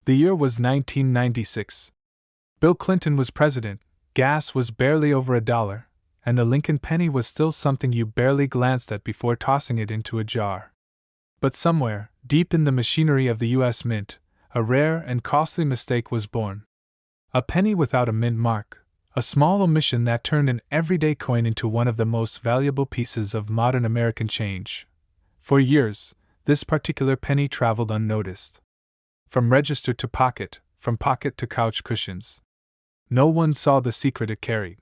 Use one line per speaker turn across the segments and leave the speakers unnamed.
The year was 1996. Bill Clinton was president, gas was barely over $1, and the Lincoln penny was still something you barely glanced at before tossing it into a jar. But somewhere, deep in the machinery of the U.S. Mint, a rare and costly mistake was born. A penny without a mint mark, a small omission that turned an everyday coin into one of the most valuable pieces of modern American change. For years, this particular penny traveled unnoticed. From register to pocket, from pocket to couch cushions. No one saw the secret it carried.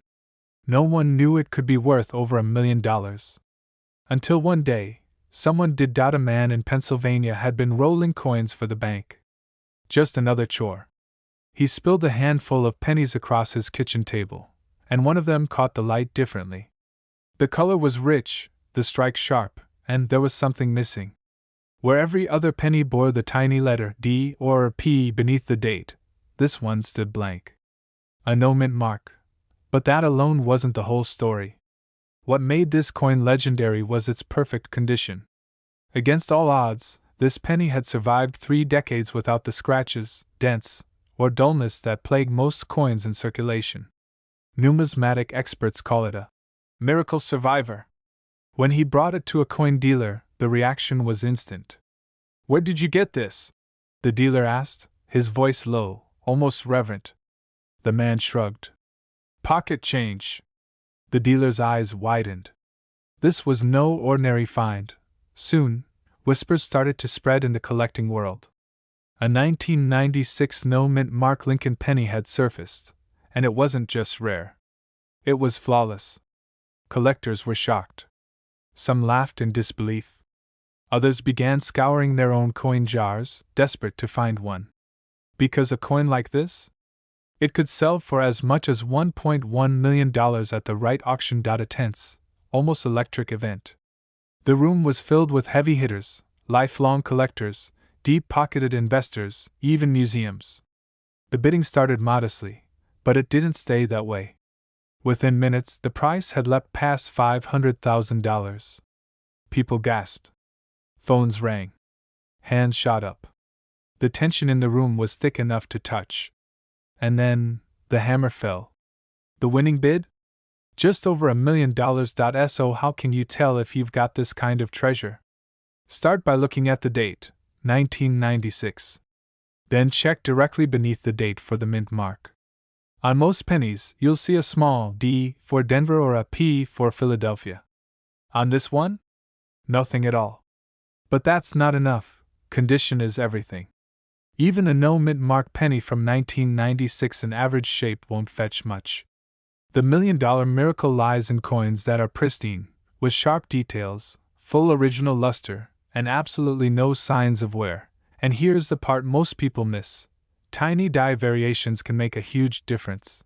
No one knew it could be worth over $1 million. Until one day, someone did doubt a man in Pennsylvania had been rolling coins for the bank. Just another chore. He spilled a handful of pennies across his kitchen table, and one of them caught the light differently. The color was rich, the strike sharp, and there was something missing. Where every other penny bore the tiny letter D or P beneath the date, this one stood blank. A no mint mark. But that alone wasn't the whole story. What made this coin legendary was its perfect condition. Against all odds, this penny had survived 3 decades without the scratches, dents, or dullness that plague most coins in circulation. Numismatic experts call it a miracle survivor. When he brought it to a coin dealer, the reaction was instant. "Where did you get this?" the dealer asked, his voice low, almost reverent. The man shrugged. "Pocket change." The dealer's eyes widened. This was no ordinary find. Soon, whispers started to spread in the collecting world. A 1996 no-mint mark Lincoln penny had surfaced, and it wasn't just rare. It was flawless. Collectors were shocked. Some laughed in disbelief. Others began scouring their own coin jars, desperate to find one. Because a coin like this? It could sell for as much as $1.1 million at the right auction. A tense, almost electric event. The room was filled with heavy hitters, lifelong collectors, deep-pocketed investors, even museums. The bidding started modestly, but it didn't stay that way. Within minutes, the price had leapt past $500,000. People gasped. Phones rang. Hands shot up. The tension in the room was thick enough to touch. And then, the hammer fell. The winning bid? Just over $1 million. So how can you tell if you've got this kind of treasure? Start by looking at the date, 1996. Then check directly beneath the date for the mint mark. On most pennies, you'll see a small D for Denver or a P for Philadelphia. On this one? Nothing at all. But that's not enough. Condition is everything. Even a no-mint mark penny from 1996 in average shape won't fetch much. The $1 million miracle lies in coins that are pristine, with sharp details, full original luster, and absolutely no signs of wear. And here's the part most people miss. Tiny die variations can make a huge difference.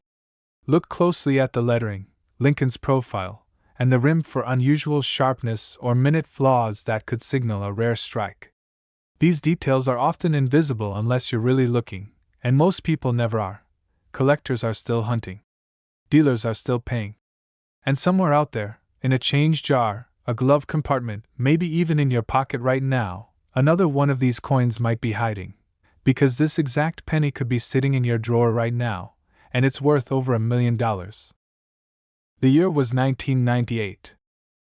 Look closely at the lettering, Lincoln's profile, and the rim for unusual sharpness or minute flaws that could signal a rare strike. These details are often invisible unless you're really looking, and most people never are. Collectors are still hunting. Dealers are still paying. And somewhere out there, in a change jar, a glove compartment, maybe even in your pocket right now, another one of these coins might be hiding. Because this exact penny could be sitting in your drawer right now, and it's worth over $1 million. The year was 1998.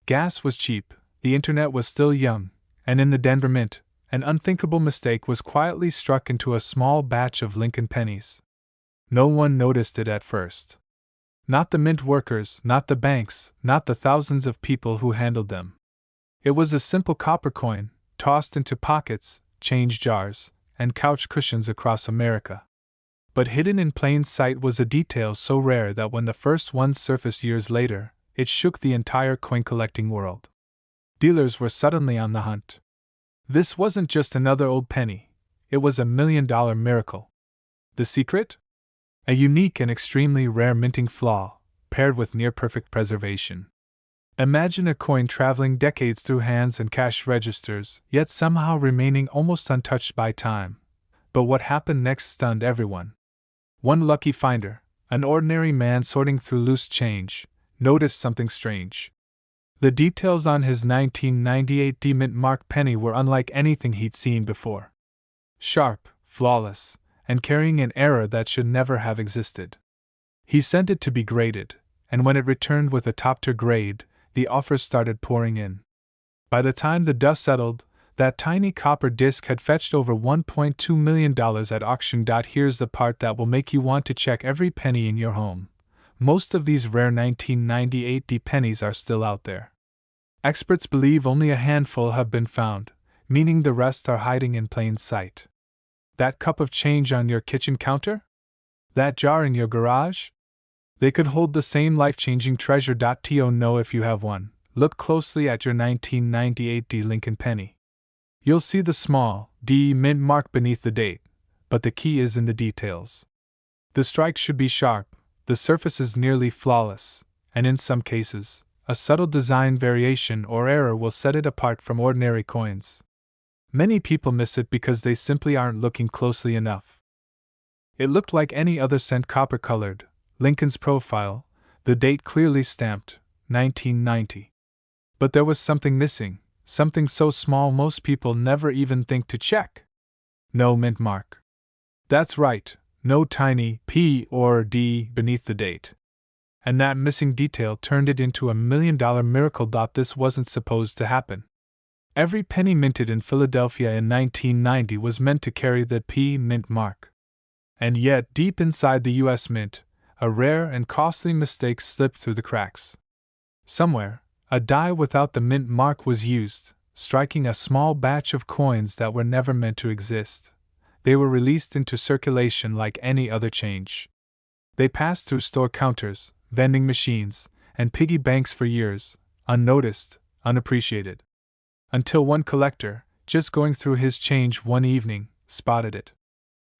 Gas was cheap, the internet was still young, and in the Denver Mint, an unthinkable mistake was quietly struck into a small batch of Lincoln pennies. No one noticed it at first. Not the mint workers, not the banks, not the thousands of people who handled them. It was a simple copper coin, tossed into pockets, change jars, and couch cushions across America. But hidden in plain sight was a detail so rare that when the first one surfaced years later, it shook the entire coin-collecting world. Dealers were suddenly on the hunt. This wasn't just another old penny, it was a $1 million miracle. The secret? A unique and extremely rare minting flaw, paired with near-perfect preservation. Imagine a coin traveling decades through hands and cash registers, yet somehow remaining almost untouched by time. But what happened next stunned everyone. One lucky finder, an ordinary man sorting through loose change, noticed something strange. The details on his 1998 D mint mark penny were unlike anything he'd seen before. Sharp, flawless, and carrying an error that should never have existed. He sent it to be graded, and when it returned with a top-tier grade, the offers started pouring in. By the time the dust settled, that tiny copper disc had fetched over $1.2 million at auction. Here's the part that will make you want to check every penny in your home. Most of these rare 1998 D pennies are still out there. Experts believe only a handful have been found, meaning the rest are hiding in plain sight. That cup of change on your kitchen counter? That jar in your garage? They could hold the same life-changing treasure. To know if you have one, look closely at your 1998 D Lincoln penny. You'll see the small D mint mark beneath the date, but the key is in the details. The strike should be sharp, the surface is nearly flawless, and in some cases, a subtle design variation or error will set it apart from ordinary coins. Many people miss it because they simply aren't looking closely enough. It looked like any other cent, copper-colored, Lincoln's profile, the date clearly stamped, 1990. But there was something missing, something so small most people never even think to check. No mint mark. That's right, no tiny P or D beneath the date. And that missing detail turned it into a $1 million miracle. This wasn't supposed to happen. Every penny minted in Philadelphia in 1990 was meant to carry the P mint mark. And yet, deep inside the U.S. Mint, a rare and costly mistake slipped through the cracks. Somewhere, a die without the mint mark was used, striking a small batch of coins that were never meant to exist. They were released into circulation like any other change. They passed through store counters, vending machines, and piggy banks for years, unnoticed, unappreciated. Until one collector, just going through his change one evening, spotted it.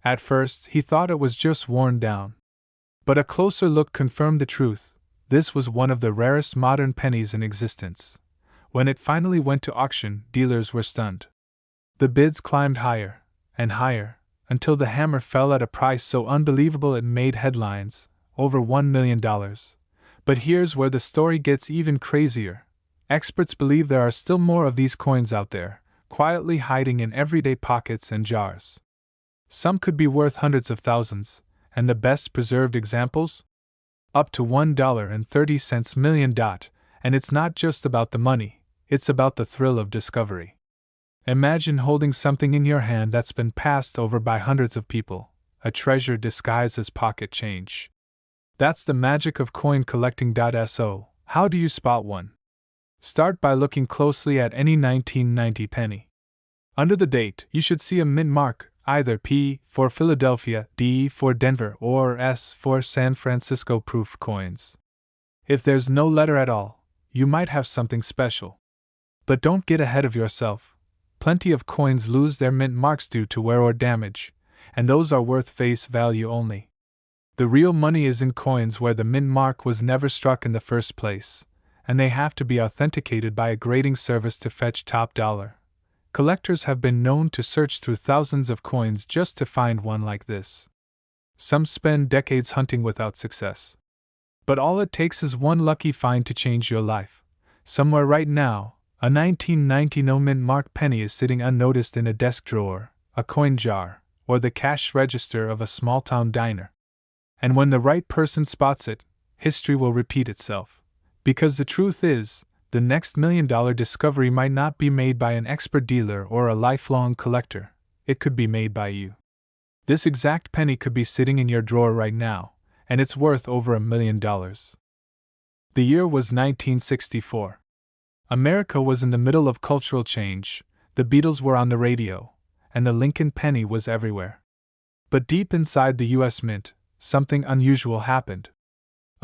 At first, he thought it was just worn down. But a closer look confirmed the truth. This was one of the rarest modern pennies in existence. When it finally went to auction, dealers were stunned. The bids climbed higher and higher, until the hammer fell at a price so unbelievable it made headlines, over $1 million. But here's where the story gets even crazier. Experts believe there are still more of these coins out there, quietly hiding in everyday pockets and jars. Some could be worth hundreds of thousands, and the best preserved examples? Up to $1.30 million. And it's not just about the money, it's about the thrill of discovery. Imagine holding something in your hand that's been passed over by hundreds of people, a treasure disguised as pocket change. That's the magic of coin collecting. So, how do you spot one? Start by looking closely at any 1990 penny. Under the date, you should see a mint mark, either P for Philadelphia, D for Denver, or S for San Francisco proof coins. If there's no letter at all, you might have something special. But don't get ahead of yourself. Plenty of coins lose their mint marks due to wear or damage, and those are worth face value only. The real money is in coins where the mint mark was never struck in the first place, and they have to be authenticated by a grading service to fetch top dollar. Collectors have been known to search through thousands of coins just to find one like this. Some spend decades hunting without success. But all it takes is one lucky find to change your life. Somewhere right now, a 1990 no mint mark penny is sitting unnoticed in a desk drawer, a coin jar, or the cash register of a small-town diner. And when the right person spots it, history will repeat itself. Because the truth is, the next $1 million discovery might not be made by an expert dealer or a lifelong collector. It could be made by you. This exact penny could be sitting in your drawer right now, and it's worth over $1 million. The year was 1964. America was in the middle of cultural change, the Beatles were on the radio, and the Lincoln penny was everywhere. But deep inside the U.S. Mint, something unusual happened.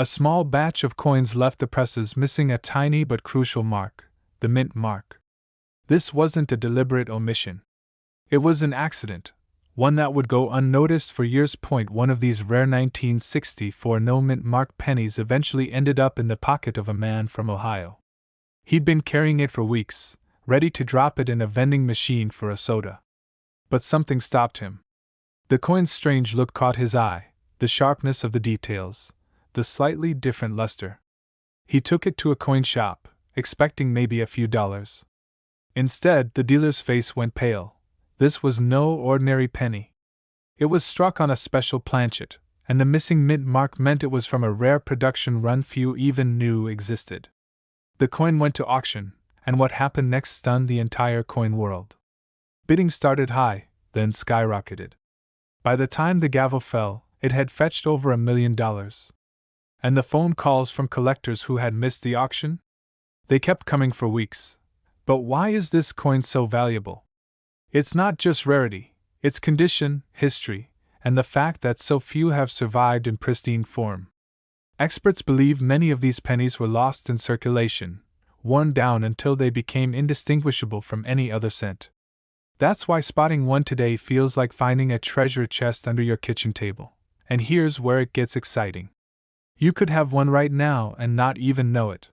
A small batch of coins left the presses missing a tiny but crucial mark, the mint mark. This wasn't a deliberate omission. It was an accident, one that would go unnoticed for years. One of these rare 1964 no mint mark pennies eventually ended up in the pocket of a man from Ohio. He'd been carrying it for weeks, ready to drop it in a vending machine for a soda. But something stopped him. The coin's strange look caught his eye, the sharpness of the details, the slightly different luster. He took it to a coin shop, expecting maybe a few dollars. Instead, the dealer's face went pale. This was no ordinary penny. It was struck on a special planchet, and the missing mint mark meant it was from a rare production run few even knew existed. The coin went to auction, and what happened next stunned the entire coin world. Bidding started high, then skyrocketed. By the time the gavel fell, it had fetched over $1 million. And the phone calls from collectors who had missed the auction? They kept coming for weeks. But why is this coin so valuable? It's not just rarity, it's condition, history, and the fact that so few have survived in pristine form. Experts believe many of these pennies were lost in circulation, worn down until they became indistinguishable from any other cent. That's why spotting one today feels like finding a treasure chest under your kitchen table. And here's where it gets exciting. You could have one right now and not even know it.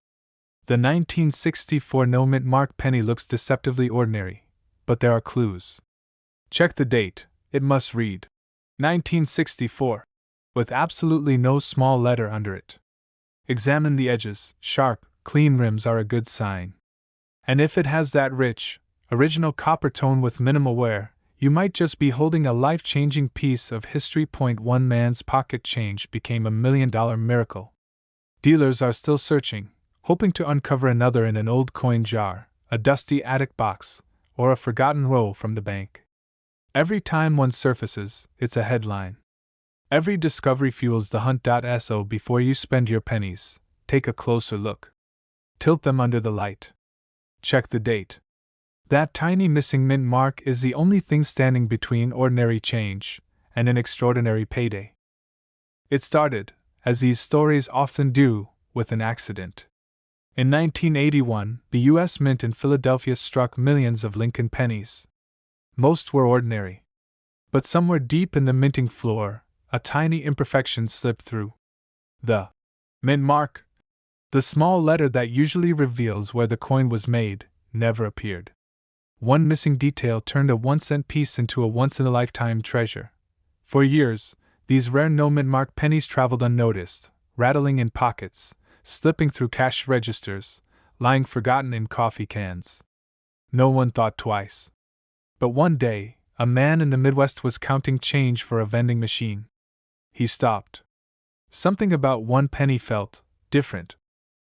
The 1964 no-mint mark penny looks deceptively ordinary, but there are clues. Check the date, it must read 1964, with absolutely no small letter under it. Examine the edges, sharp, clean rims are a good sign. And if it has that rich, original copper tone with minimal wear, you might just be holding a life-changing piece of history. One man's pocket change became $1 million miracle. Dealers are still searching, hoping to uncover another in an old coin jar, a dusty attic box, or a forgotten roll from the bank. Every time one surfaces, it's a headline. Every discovery fuels the hunt. So before you spend your pennies, take a closer look. Tilt them under the light. Check the date. That tiny missing mint mark is the only thing standing between ordinary change and an extraordinary payday. It started, as these stories often do, with an accident. In 1981, the U.S. Mint in Philadelphia struck millions of Lincoln pennies. Most were ordinary. But somewhere deep in the minting floor, a tiny imperfection slipped through. The mint mark, the small letter that usually reveals where the coin was made, never appeared. One missing detail turned a 1-cent piece into a once-in-a-lifetime treasure. For years, these rare no-mint mark pennies traveled unnoticed, rattling in pockets, slipping through cash registers, lying forgotten in coffee cans. No one thought twice. But one day, a man in the Midwest was counting change for a vending machine. He stopped. Something about one penny felt different.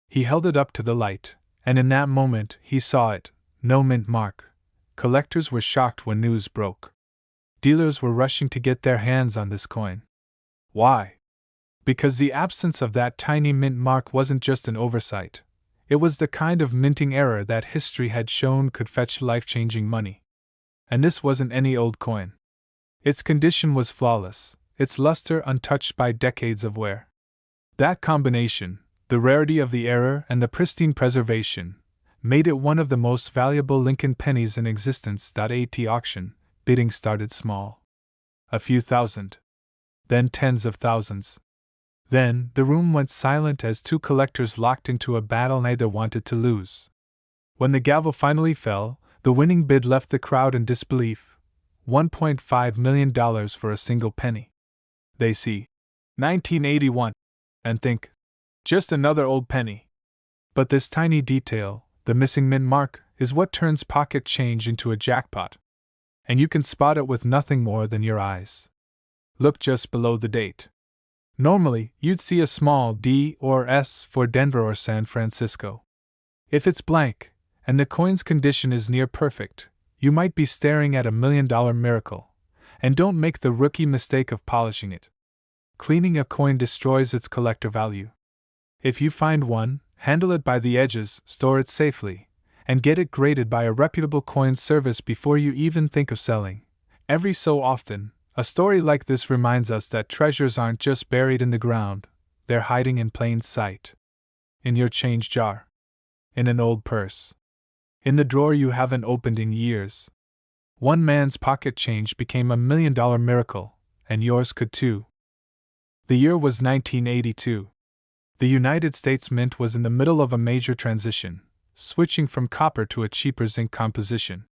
He held it up to the light, and in that moment he saw it, no mint mark. Collectors were shocked when news broke. Dealers were rushing to get their hands on this coin. Why? Because the absence of that tiny mint mark wasn't just an oversight. It was the kind of minting error that history had shown could fetch life-changing money. And this wasn't any old coin. Its condition was flawless, its luster untouched by decades of wear. That combination, the rarity of the error and the pristine preservation, made it one of the most valuable Lincoln pennies in existence. At auction, bidding started small. A few thousand. Then tens of thousands. Then the room went silent as two collectors locked into a battle neither wanted to lose. When the gavel finally fell, the winning bid left the crowd in disbelief. $1.5 million for a single penny. They see 1981 and think, just another old penny. But this tiny detail, the missing mint mark, is what turns pocket change into a jackpot. And you can spot it with nothing more than your eyes. Look just below the date. Normally, you'd see a small D or S for Denver or San Francisco. If it's blank, and the coin's condition is near perfect, you might be staring at $1 million miracle. And don't make the rookie mistake of polishing it. Cleaning a coin destroys its collector value. If you find one, handle it by the edges, store it safely, and get it graded by a reputable coin service before you even think of selling. Every so often, a story like this reminds us that treasures aren't just buried in the ground, they're hiding in plain sight. In your change jar. In an old purse. In the drawer you haven't opened in years. One man's pocket change became $1 million miracle, and yours could too. The year was 1982. The United States Mint was in the middle of a major transition, switching from copper to a cheaper zinc composition.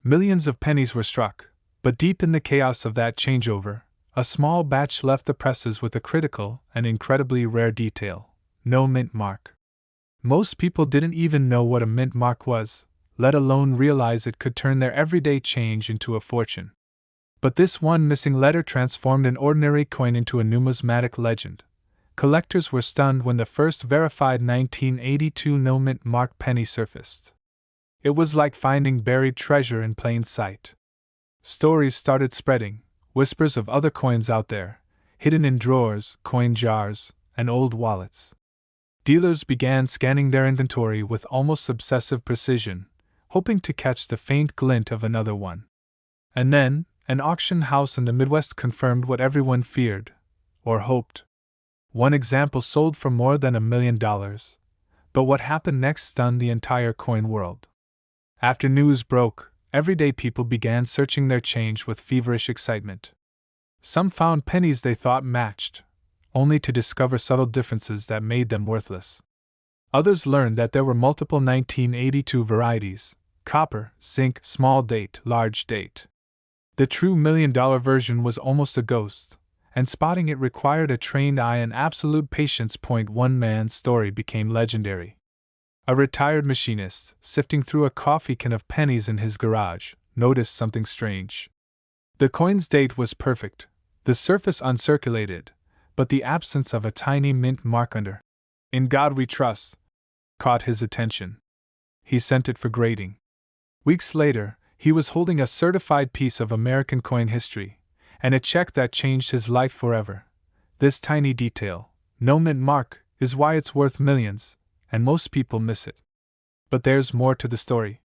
Millions of pennies were struck, but deep in the chaos of that changeover, a small batch left the presses with a critical and incredibly rare detail: no mint mark. Most people didn't even know what a mint mark was, let alone realize it could turn their everyday change into a fortune. But this one missing letter transformed an ordinary coin into a numismatic legend. Collectors were stunned when the first verified 1982 no-mint mark penny surfaced. It was like finding buried treasure in plain sight. Stories started spreading, whispers of other coins out there, hidden in drawers, coin jars, and old wallets. Dealers began scanning their inventory with almost obsessive precision, hoping to catch the faint glint of another one. And then, an auction house in the Midwest confirmed what everyone feared, or hoped. One example sold for more than $1 million. But what happened next stunned the entire coin world. After news broke, everyday people began searching their change with feverish excitement. Some found pennies they thought matched, only to discover subtle differences that made them worthless. Others learned that there were multiple 1982 varieties: copper, zinc, small date, large date. The true $1 million version was almost a ghost, and spotting it required a trained eye and absolute patience. One man's story became legendary. A retired machinist, sifting through a coffee can of pennies in his garage, noticed something strange. The coin's date was perfect, the surface uncirculated, but the absence of a tiny mint mark under "In God We Trust" caught his attention. He sent it for grading. Weeks later, he was holding a certified piece of American coin history, and a check that changed his life forever. This tiny detail, no mint mark, is why it's worth millions, and most people miss it. But there's more to the story.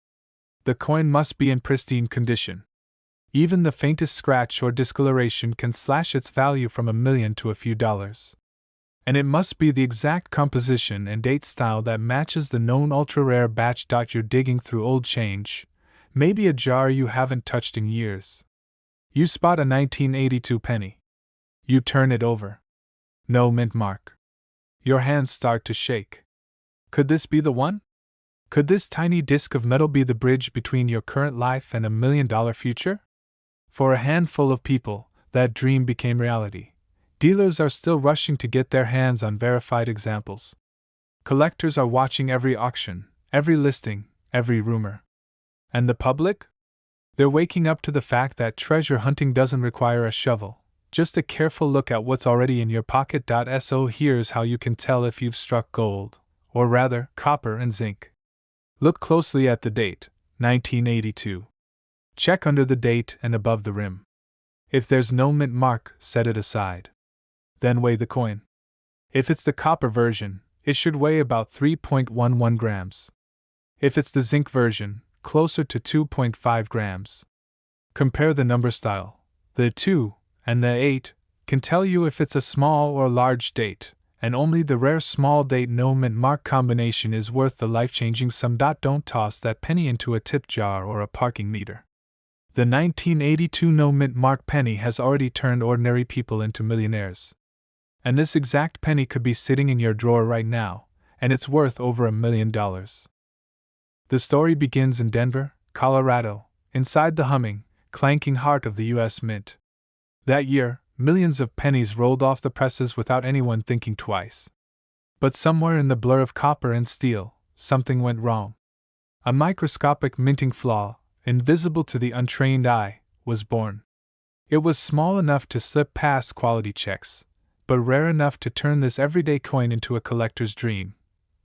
The coin must be in pristine condition. Even the faintest scratch or discoloration can slash its value from $1 million to a few dollars. And it must be the exact composition and date style that matches the known ultra-rare batch. You're digging through old change, maybe a jar you haven't touched in years. You spot a 1982 penny. You turn it over. No mint mark. Your hands start to shake. Could this be the one? Could this tiny disc of metal be the bridge between your current life and $1 million future? For a handful of people, that dream became reality. Dealers are still rushing to get their hands on verified examples. Collectors are watching every auction, every listing, every rumor. And the public? They're waking up to the fact that treasure hunting doesn't require a shovel, just a careful look at what's already in your pocket. So here's how you can tell if you've struck gold, or rather, copper and zinc. Look closely at the date, 1982. Check under the date and above the rim. If there's no mint mark, set it aside. Then weigh the coin. If it's the copper version, it should weigh about 3.11 grams. If it's the zinc version, closer to 2.5 grams. Compare the number style. The 2 and the 8 can tell you if it's a small or large date, and only the rare small date no mint mark combination is worth the life-changing sum. Don't toss that penny into a tip jar or a parking meter. The 1982 no mint mark penny has already turned ordinary people into millionaires. And this exact penny could be sitting in your drawer right now, and it's worth over $1 million. The story begins in Denver, Colorado, inside the humming, clanking heart of the U.S. Mint. That year, millions of pennies rolled off the presses without anyone thinking twice. But somewhere in the blur of copper and steel, something went wrong. A microscopic minting flaw, invisible to the untrained eye, was born. It was small enough to slip past quality checks, but rare enough to turn this everyday coin into a collector's dream.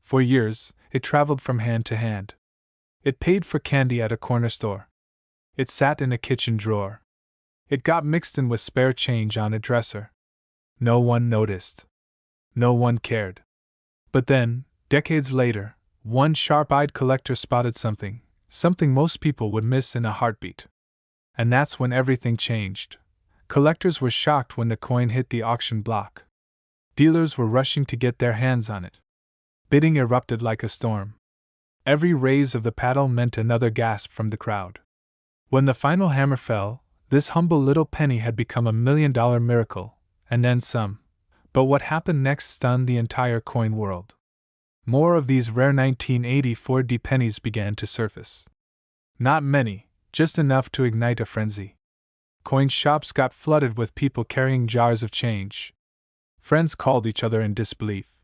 For years, it traveled from hand to hand. It paid for candy at a corner store. It sat in a kitchen drawer. It got mixed in with spare change on a dresser. No one noticed. No one cared. But then, decades later, one sharp-eyed collector spotted something most people would miss in a heartbeat. And that's when everything changed. Collectors were shocked when the coin hit the auction block. Dealers were rushing to get their hands on it. Bidding erupted like a storm. Every raise of the paddle meant another gasp from the crowd. When the final hammer fell, this humble little penny had become $1 million miracle, and then some. But what happened next stunned the entire coin world. More of these rare 1984 D pennies began to surface. Not many, just enough to ignite a frenzy. Coin shops got flooded with people carrying jars of change. Friends called each other in disbelief.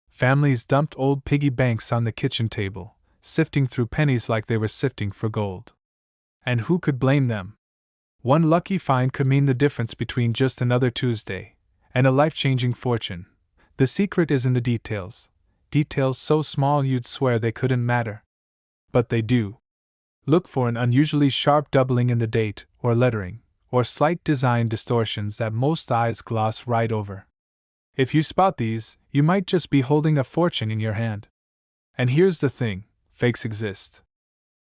Families dumped old piggy banks on the kitchen table, sifting through pennies like they were sifting for gold. And who could blame them? One lucky find could mean the difference between just another Tuesday and a life-changing fortune. The secret is in the details. Details so small you'd swear they couldn't matter. But they do. Look for an unusually sharp doubling in the date or lettering, or slight design distortions that most eyes gloss right over. If you spot these, you might just be holding a fortune in your hand. And here's the thing, fakes exist.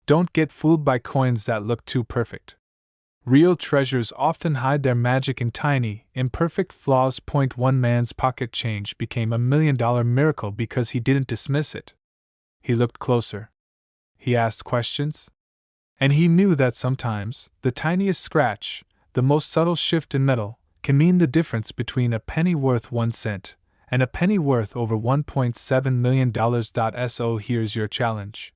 Don't get fooled by coins that look too perfect. Real treasures often hide their magic in tiny, imperfect flaws. One man's pocket change became $1 million miracle because he didn't dismiss it. He looked closer. He asked questions. And he knew that sometimes, the tiniest scratch, the most subtle shift in metal, can mean the difference between a penny worth 1 cent and a penny worth over $1.7 million. So here's your challenge.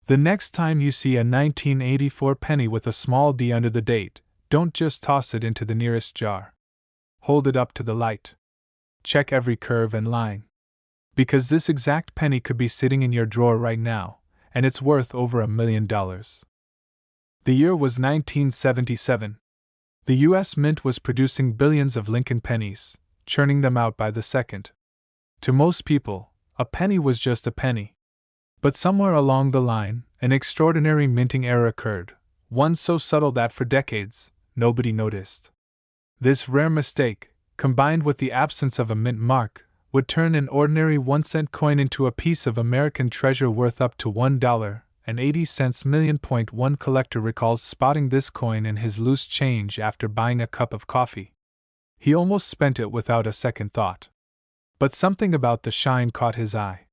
The next time you see a 1984 penny with a small d under the date, don't just toss it into the nearest jar. Hold it up to the light. Check every curve and line. Because this exact penny could be sitting in your drawer right now, and it's worth over $1 million. The year was 1977. The U.S. Mint was producing billions of Lincoln pennies, churning them out by the second. To most people, a penny was just a penny. But somewhere along the line, an extraordinary minting error occurred, one so subtle that for decades, nobody noticed. This rare mistake, combined with the absence of a mint mark, would turn an ordinary 1-cent coin into a piece of American treasure worth up to $1.80 million. One collector recalls spotting this coin in his loose change after buying a cup of coffee. He almost spent it without a second thought. But something about the shine caught his eye.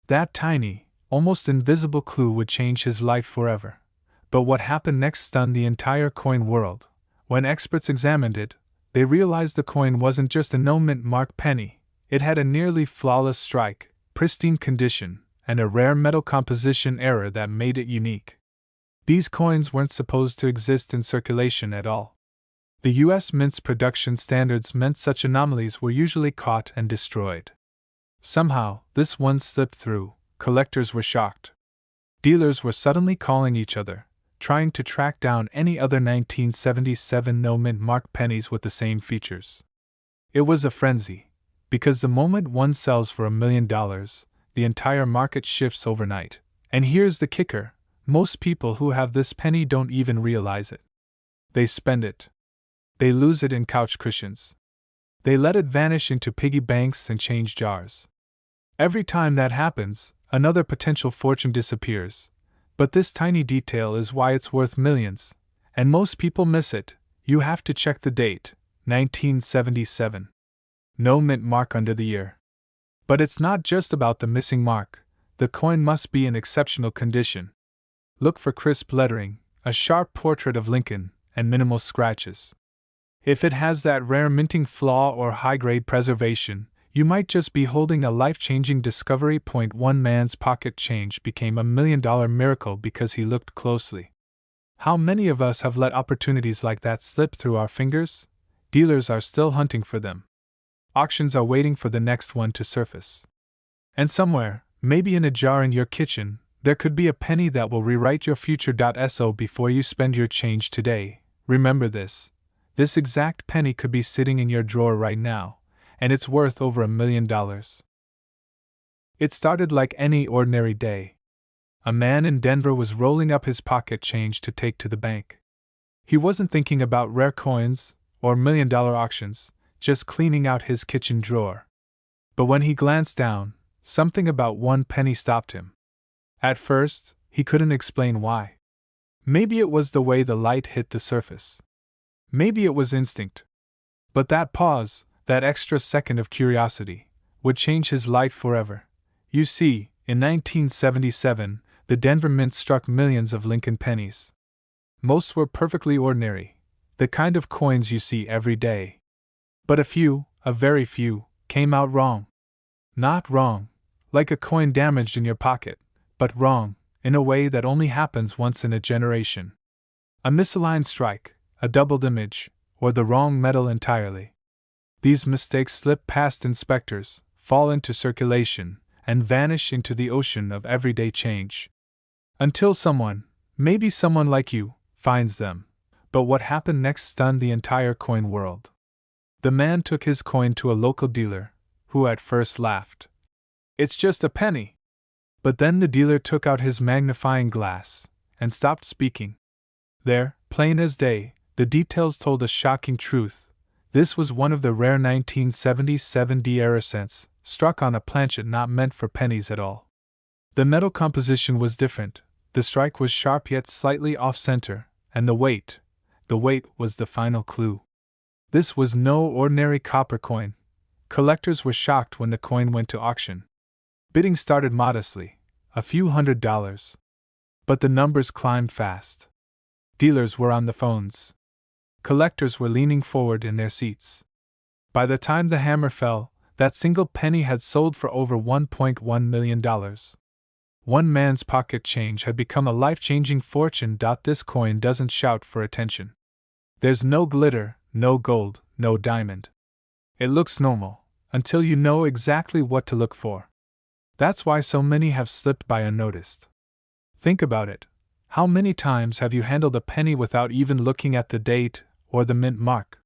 That tiny, almost invisible clue would change his life forever. But what happened next stunned the entire coin world. When experts examined it, they realized the coin wasn't just a no-mint mark penny. It had a nearly flawless strike, pristine condition, and a rare metal composition error that made it unique. These coins weren't supposed to exist in circulation at all. The U.S. Mint's production standards meant such anomalies were usually caught and destroyed. Somehow, this one slipped through. Collectors were shocked. Dealers were suddenly calling each other, trying to track down any other 1977 no-mint mark pennies with the same features. It was a frenzy, because the moment one sells for $1 million, the entire market shifts overnight. And here's the kicker, most people who have this penny don't even realize it. They spend it. They lose it in couch cushions. They let it vanish into piggy banks and change jars. Every time that happens, another potential fortune disappears. But this tiny detail is why it's worth millions, and most people miss it. You have to check the date, 1977. No mint mark under the year. But it's not just about the missing mark. The coin must be in exceptional condition. Look for crisp lettering, a sharp portrait of Lincoln, and minimal scratches. If it has that rare minting flaw or high-grade preservation, you might just be holding a life-changing discovery. One man's pocket change became $1 million miracle because he looked closely. How many of us have let opportunities like that slip through our fingers? Dealers are still hunting for them. Auctions are waiting for the next one to surface. And somewhere, maybe in a jar in your kitchen, there could be a penny that will rewrite your future. So before you spend your change today, remember this. This exact penny could be sitting in your drawer right now, and it's worth over $1 million. It started like any ordinary day. A man in Denver was rolling up his pocket change to take to the bank. He wasn't thinking about rare coins or $1 million auctions, just cleaning out his kitchen drawer. But when he glanced down, something about one penny stopped him. At first, he couldn't explain why. Maybe it was the way the light hit the surface. Maybe it was instinct. But that pause, that extra second of curiosity, would change his life forever. You see, in 1977, the Denver Mint struck millions of Lincoln pennies. Most were perfectly ordinary, the kind of coins you see every day. But a very few, came out wrong. Not wrong, like a coin damaged in your pocket, but wrong, in a way that only happens once in a generation. A misaligned strike, a doubled image, or the wrong metal entirely. These mistakes slip past inspectors, fall into circulation, and vanish into the ocean of everyday change. Until someone, maybe someone like you, finds them. But what happened next stunned the entire coin world. The man took his coin to a local dealer, who at first laughed. "It's just a penny." But then the dealer took out his magnifying glass and stopped speaking. There, plain as day, the details told a shocking truth. This was one of the rare 1977 error cents, struck on a planchet not meant for pennies at all. The metal composition was different, the strike was sharp yet slightly off-center, and the weight was the final clue. This was no ordinary copper coin. Collectors were shocked when the coin went to auction. Bidding started modestly, a few $100s. But the numbers climbed fast. Dealers were on the phones. Collectors were leaning forward in their seats. By the time the hammer fell, that single penny had sold for over $1.1 million. One man's pocket change had become a life-changing fortune. This coin doesn't shout for attention. There's no glitter, no gold, no diamond. It looks normal, until you know exactly what to look for. That's why so many have slipped by unnoticed. Think about it. How many times have you handled a penny without even looking at the date or the mint mark?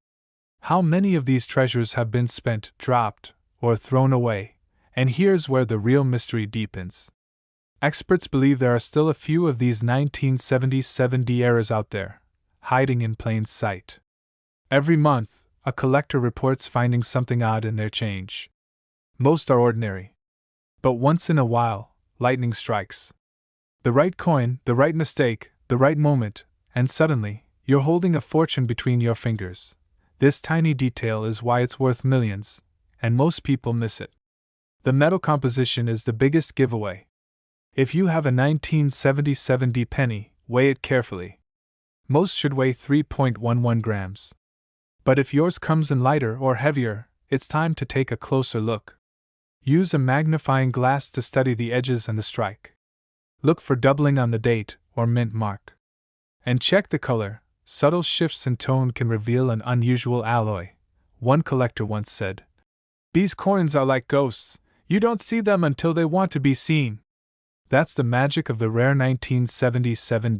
How many of these treasures have been spent, dropped, or thrown away? And here's where the real mystery deepens. Experts believe there are still a few of these 1977 errors out there, hiding in plain sight. Every month, a collector reports finding something odd in their change. Most are ordinary. But once in a while, lightning strikes. The right coin, the right mistake, the right moment, and suddenly, you're holding a fortune between your fingers. This tiny detail is why it's worth millions, and most people miss it. The metal composition is the biggest giveaway. If you have a 1977 penny, weigh it carefully. Most should weigh 3.11 grams. But if yours comes in lighter or heavier, it's time to take a closer look. Use a magnifying glass to study the edges and the strike. Look for doubling on the date or mint mark. And check the color. Subtle shifts in tone can reveal an unusual alloy. One collector once said, "These coins are like ghosts. You don't see them until they want to be seen." That's the magic of the rare 1977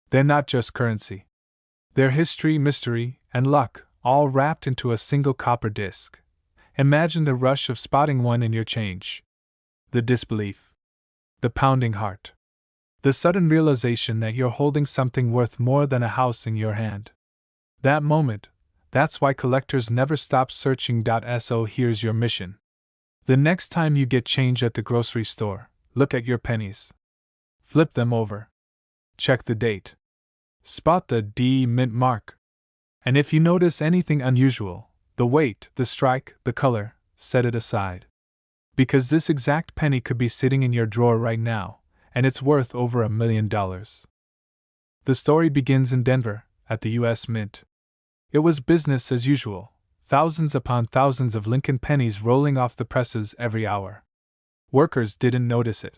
They're not just currency. They're history, mystery, and luck, all wrapped into a single copper disc. Imagine the rush of spotting one in your change. The disbelief. The pounding heart. The sudden realization that you're holding something worth more than a house in your hand. That moment, that's why collectors never stop searching. So here's your mission. The next time you get change at the grocery store, look at your pennies. Flip them over. Check the date. Spot the mint mark. And if you notice anything unusual, the weight, the strike, the color, set it aside. Because this exact penny could be sitting in your drawer right now, and it's worth over $1 million. The story begins in Denver, at the U.S. Mint. It was business as usual, thousands upon thousands of Lincoln pennies rolling off the presses every hour. Workers didn't notice it.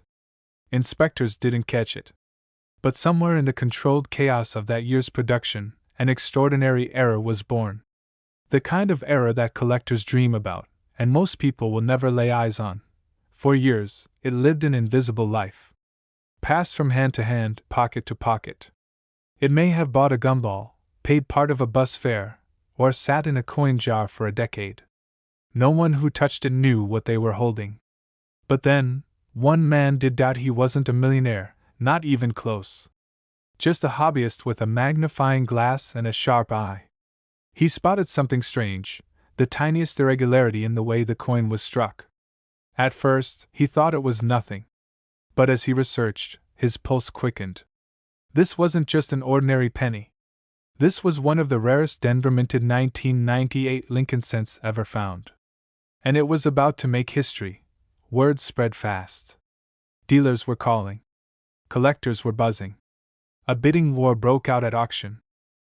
Inspectors didn't catch it. But somewhere in the controlled chaos of that year's production, an extraordinary error was born. The kind of error that collectors dream about, and most people will never lay eyes on. For years, it lived an invisible life. Passed from hand to hand, pocket to pocket. It may have bought a gumball, paid part of a bus fare, or sat in a coin jar for a decade. No one who touched it knew what they were holding. But then, one man did. He wasn't a millionaire, not even close. Just a hobbyist with a magnifying glass and a sharp eye. He spotted something strange, the tiniest irregularity in the way the coin was struck. At first, he thought it was nothing. But as he researched, his pulse quickened. This wasn't just an ordinary penny. This was one of the rarest Denver minted 1998 Lincoln cents ever found. And it was about to make history. Word spread fast. Dealers were calling. Collectors were buzzing. A bidding war broke out at auction.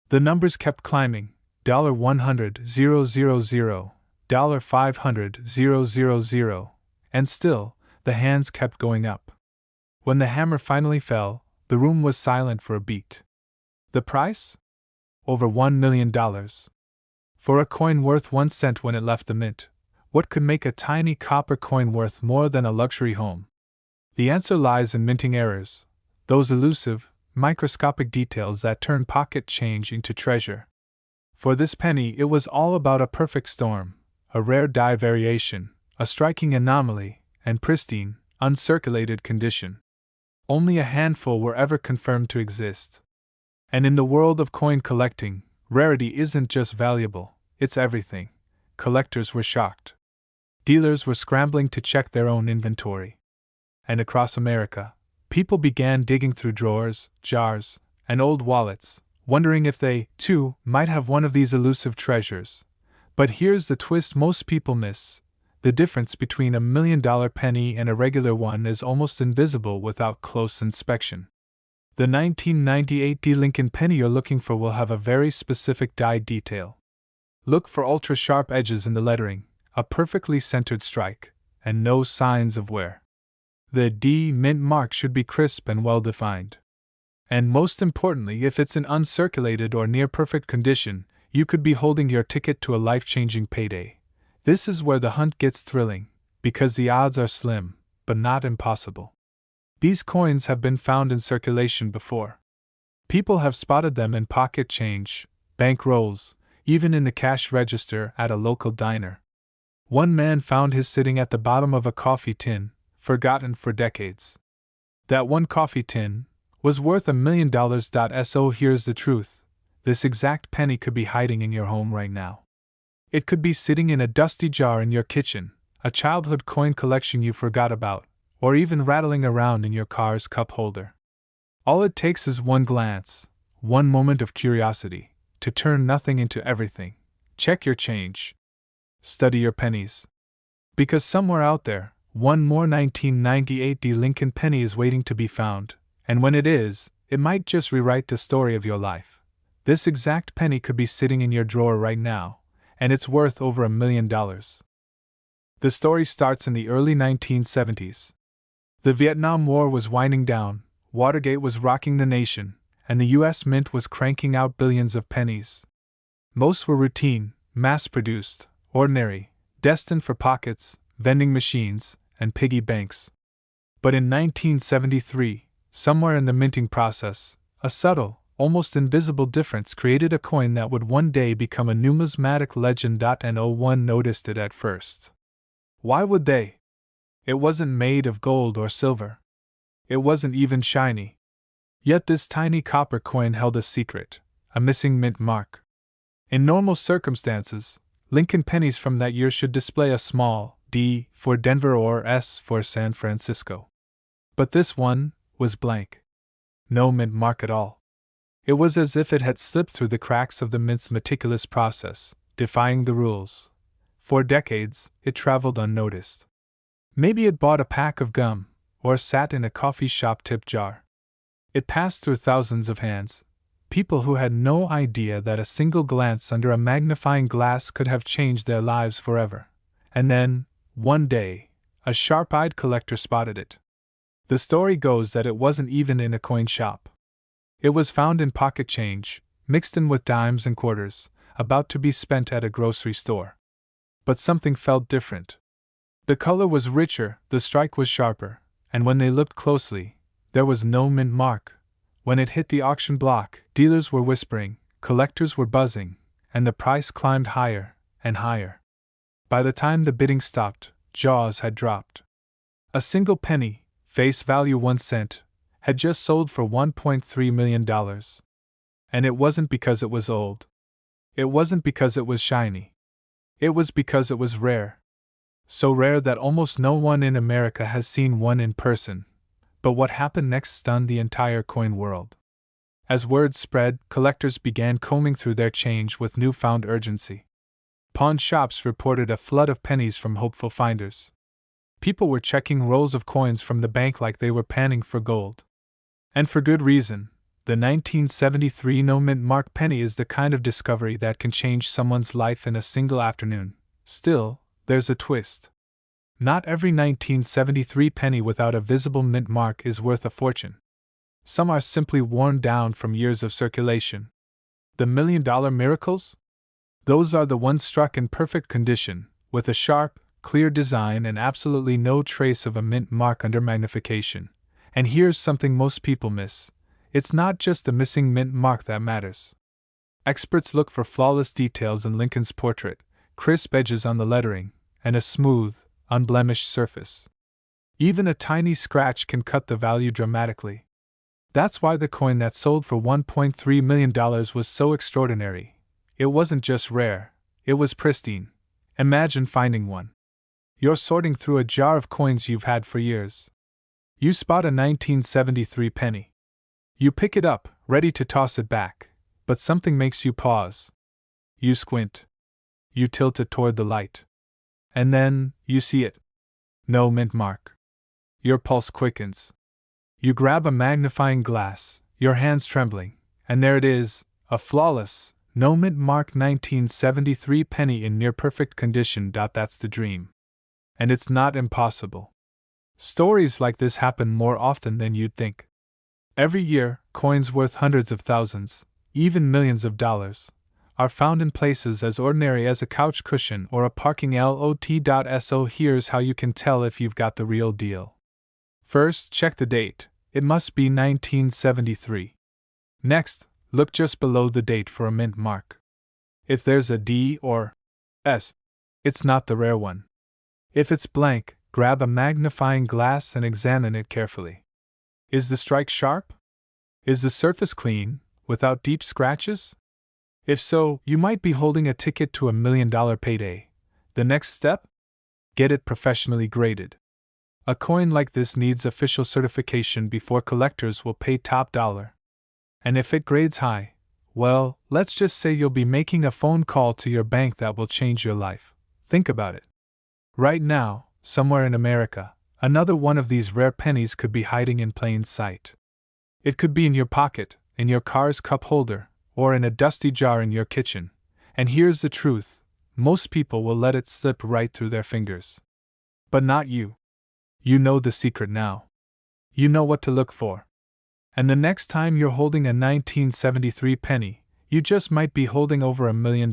The numbers kept climbing. $100,000, $500,000, and still, the hands kept going up. When the hammer finally fell, the room was silent for a beat. The price? Over $1 million. For a coin worth 1 cent when it left the mint, what could make a tiny copper coin worth more than a luxury home? The answer lies in minting errors, those elusive, microscopic details that turn pocket change into treasure. For this penny, it was all about a perfect storm, a rare die variation, a striking anomaly, and pristine, uncirculated condition. Only a handful were ever confirmed to exist. And in the world of coin collecting, rarity isn't just valuable, it's everything. Collectors were shocked. Dealers were scrambling to check their own inventory. And across America, people began digging through drawers, jars, and old wallets, wondering if they, too, might have one of these elusive treasures. But here's the twist most people miss. The difference between $1 million penny and a regular one is almost invisible without close inspection. The 1998 D Lincoln penny you're looking for will have a very specific die detail. Look for ultra-sharp edges in the lettering, a perfectly centered strike, and no signs of wear. The D mint mark should be crisp and well-defined. And most importantly, if it's in uncirculated or near-perfect condition, you could be holding your ticket to a life-changing payday. This is where the hunt gets thrilling, because the odds are slim, but not impossible. These coins have been found in circulation before. People have spotted them in pocket change, bank rolls, even in the cash register at a local diner. One man found his sitting at the bottom of a coffee tin, forgotten for decades. That one coffee tin was worth $1 million. So here's the truth: this exact penny could be hiding in your home right now. It could be sitting in a dusty jar in your kitchen, a childhood coin collection you forgot about, or even rattling around in your car's cup holder. All it takes is one glance, one moment of curiosity, to turn nothing into everything. Check your change. Study your pennies. Because somewhere out there, one more 1998 D Lincoln penny is waiting to be found, and when it is, it might just rewrite the story of your life. This exact penny could be sitting in your drawer right now, and it's worth over $1 million. The story starts in the early 1970s. The Vietnam War was winding down, Watergate was rocking the nation, and the U.S. Mint was cranking out billions of pennies. Most were routine, mass-produced, ordinary, destined for pockets, vending machines, and piggy banks. But in 1973, somewhere in the minting process, a subtle, almost invisible difference created a coin that would one day become a numismatic legend. No one noticed it at first. Why would they? It wasn't made of gold or silver. It wasn't even shiny. Yet this tiny copper coin held a secret, a missing mint mark. In normal circumstances, Lincoln pennies from that year should display a small D for Denver or S for San Francisco. But this one was blank. No mint mark at all. It was as if it had slipped through the cracks of the mint's meticulous process, defying the rules. For decades, it traveled unnoticed. Maybe it bought a pack of gum, or sat in a coffee shop tip jar. It passed through thousands of hands, people who had no idea that a single glance under a magnifying glass could have changed their lives forever. And then, one day, a sharp-eyed collector spotted it. The story goes that it wasn't even in a coin shop. It was found in pocket change, mixed in with dimes and quarters, about to be spent at a grocery store. But something felt different. The color was richer, the strike was sharper, and when they looked closely, there was no mint mark. When it hit the auction block, dealers were whispering, collectors were buzzing, and the price climbed higher and higher. By the time the bidding stopped, jaws had dropped. A single penny, face value 1 cent, had just sold for $1.3 million. And it wasn't because it was old. It wasn't because it was shiny. It was because it was rare. So rare that almost no one in America has seen one in person. But what happened next stunned the entire coin world. As word spread, collectors began combing through their change with newfound urgency. Pawn shops reported a flood of pennies from hopeful finders. People were checking rolls of coins from the bank like they were panning for gold. And for good reason. The 1973 no mint mark penny is the kind of discovery that can change someone's life in a single afternoon. Still, there's a twist. Not every 1973 penny without a visible mint mark is worth a fortune. Some are simply worn down from years of circulation. The $1 million miracles? Those are the ones struck in perfect condition, with a sharp, clear design and absolutely no trace of a mint mark under magnification. And here's something most people miss. It's not just the missing mint mark that matters. Experts look for flawless details in Lincoln's portrait, crisp edges on the lettering, and a smooth, unblemished surface. Even a tiny scratch can cut the value dramatically. That's why the coin that sold for $1.3 million was so extraordinary. It wasn't just rare, it was pristine. Imagine finding one. You're sorting through a jar of coins you've had for years. You spot a 1973 penny. You pick it up, ready to toss it back, but something makes you pause. You squint. You tilt it toward the light. And then, you see it. No mint mark. Your pulse quickens. You grab a magnifying glass, your hands trembling, and there it is, a flawless, no mint mark 1973 penny in near perfect condition. That's the dream. And it's not impossible. Stories like this happen more often than you'd think. Every year, coins worth hundreds of thousands, even millions of dollars, are found in places as ordinary as a couch cushion or a parking lot. So here's how you can tell if you've got the real deal. First, check the date. It must be 1973. Next, look just below the date for a mint mark. If there's a D or S, it's not the rare one. If it's blank, grab a magnifying glass and examine it carefully. Is the strike sharp? Is the surface clean, without deep scratches? If so, you might be holding a ticket to $1 million payday. The next step? Get it professionally graded. A coin like this needs official certification before collectors will pay top dollar. And if it grades high, well, let's just say you'll be making a phone call to your bank that will change your life. Think about it. Right now, somewhere in America, another one of these rare pennies could be hiding in plain sight. It could be in your pocket, in your car's cup holder, or in a dusty jar in your kitchen. And here's the truth: most people will let it slip right through their fingers. But not you. You know the secret now. You know what to look for. And the next time you're holding a 1973 penny, you just might be holding over $1 million.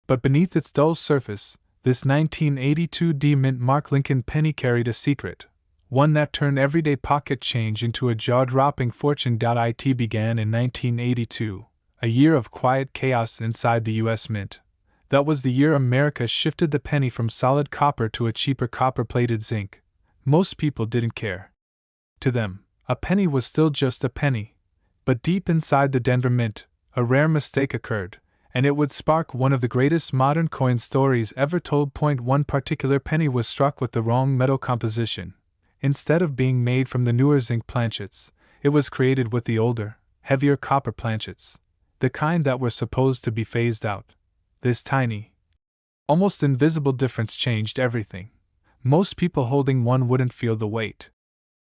But beneath its dull surface, this 1982 D mint mark Lincoln penny carried a secret, one that turned everyday pocket change into a jaw-dropping fortune. It began in 1982, a year of quiet chaos inside the U.S. Mint. That was the year America shifted the penny from solid copper to a cheaper copper-plated zinc. Most people didn't care. To them, a penny was still just a penny. But deep inside the Denver Mint, a rare mistake occurred, and it would spark one of the greatest modern coin stories ever told. One particular penny was struck with the wrong metal composition. Instead of being made from the newer zinc planchets, it was created with the older, heavier copper planchets, the kind that were supposed to be phased out. This tiny, almost invisible difference changed everything. Most people holding one wouldn't feel the weight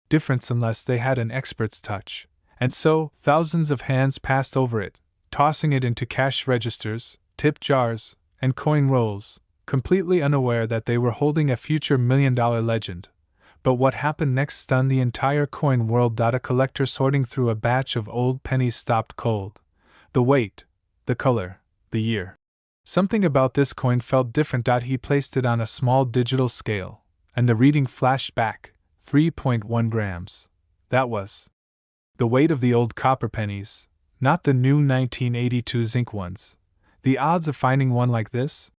difference unless they had an expert's touch, and so thousands of hands passed over it, tossing it into cash registers, tip jars, and coin rolls, completely unaware that they were holding a future million-dollar legend. But what happened next stunned the entire coin world. A collector sorting through a batch of old pennies stopped cold. The weight, the color, the year. Something about this coin felt different. He placed it on a small digital scale, and the reading flashed back, 3.1 grams. That was the weight of the old copper pennies, not the new 1982 zinc ones. The odds of finding one like this?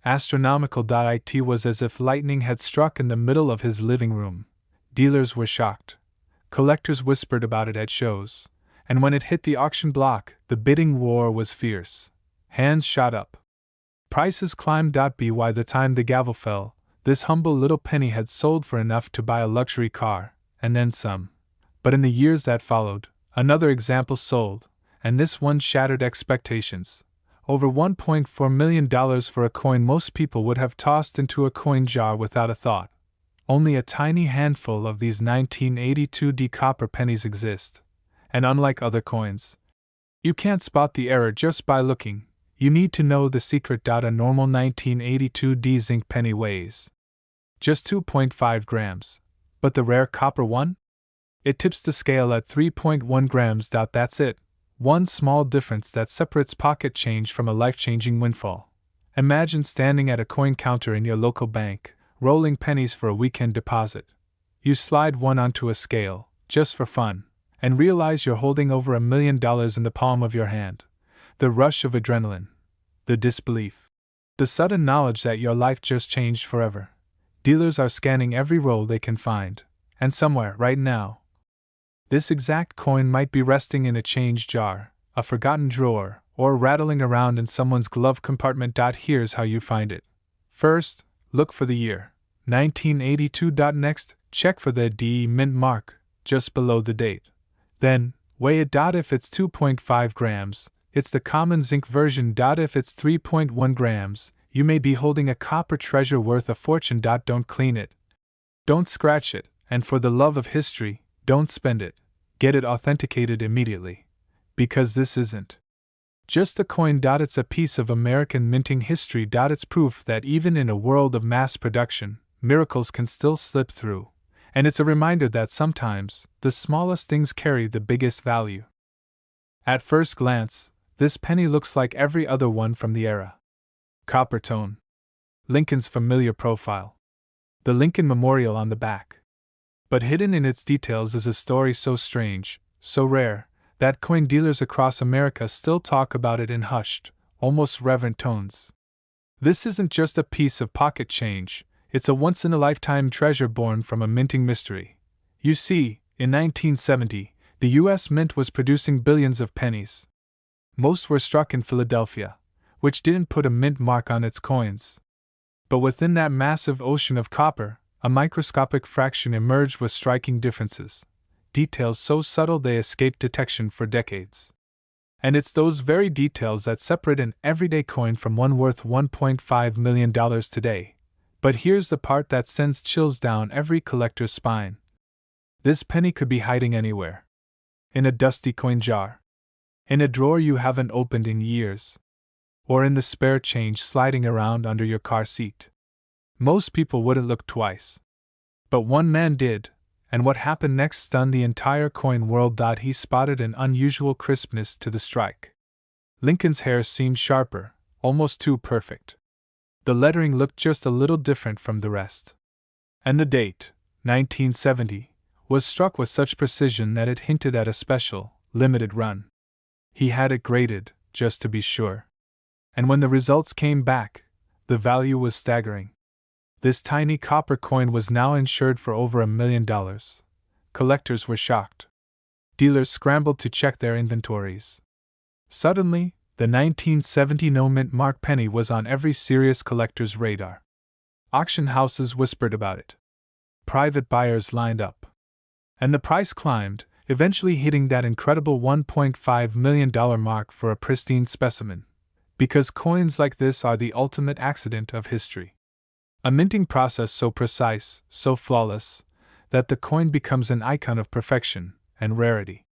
Astronomical. It was as if lightning had struck in the middle of his living room. Dealers were shocked. Collectors whispered about it at shows, and when it hit the auction block, the bidding war was fierce. Hands shot up. Prices climbed. By the time the gavel fell, this humble little penny had sold for enough to buy a luxury car, and then some. But in the years that followed, another example sold, and this one shattered expectations. Over $1.4 million for a coin most people would have tossed into a coin jar without a thought. Only a tiny handful of these 1982 D copper pennies exist, and unlike other coins, you can't spot the error just by looking. You need to know the secret. A normal 1982 D zinc penny weighs just 2.5 grams, but the rare copper one? It tips the scale at 3.1 grams. That's it. One small difference that separates pocket change from a life-changing windfall. Imagine standing at a coin counter in your local bank, rolling pennies for a weekend deposit. You slide one onto a scale, just for fun, and realize you're holding over $1 million in the palm of your hand. The rush of adrenaline, the disbelief, the sudden knowledge that your life just changed forever. Dealers are scanning every roll they can find, and somewhere, right now, this exact coin might be resting in a change jar, a forgotten drawer, or rattling around in someone's glove compartment. Here's how you find it. First, look for the year, 1982. Next, check for the D mint mark, just below the date. Then, weigh it. If it's 2.5 grams, it's the common zinc version. If it's 3.1 grams, you may be holding a copper treasure worth a fortune. Don't clean it. Don't scratch it, and for the love of history, don't spend it. Get it authenticated immediately. Because this isn't just a coin. It's a piece of American minting history. It's proof that even in a world of mass production, miracles can still slip through. And it's a reminder that sometimes, the smallest things carry the biggest value. At first glance, this penny looks like every other one from the era. Copper tone. Lincoln's familiar profile. The Lincoln Memorial on the back. But hidden in its details is a story so strange, so rare, that coin dealers across America still talk about it in hushed, almost reverent tones. This isn't just a piece of pocket change, it's a once-in-a-lifetime treasure born from a minting mystery. You see, in 1970, the U.S. Mint was producing billions of pennies. Most were struck in Philadelphia, which didn't put a mint mark on its coins. But within that massive ocean of copper, a microscopic fraction emerged with striking differences. Details so subtle they escaped detection for decades. And it's those very details that separate an everyday coin from one worth $1.5 million today. But here's the part that sends chills down every collector's spine. This penny could be hiding anywhere. In a dusty coin jar. In a drawer you haven't opened in years. Or in the spare change sliding around under your car seat. Most people wouldn't look twice. But one man did. And what happened next stunned the entire coin world. He spotted an unusual crispness to the strike. Lincoln's hair seemed sharper, almost too perfect. The lettering looked just a little different from the rest. And the date, 1970, was struck with such precision that it hinted at a special, limited run. He had it graded, just to be sure. And when the results came back, the value was staggering. This tiny copper coin was now insured for over $1 million. Collectors were shocked. Dealers scrambled to check their inventories. Suddenly, the 1970 no-mint mark penny was on every serious collector's radar. Auction houses whispered about it. Private buyers lined up. And the price climbed, eventually hitting that incredible $1.5 million mark for a pristine specimen. Because coins like this are the ultimate accident of history. A minting process so precise, so flawless, that the coin becomes an icon of perfection and rarity.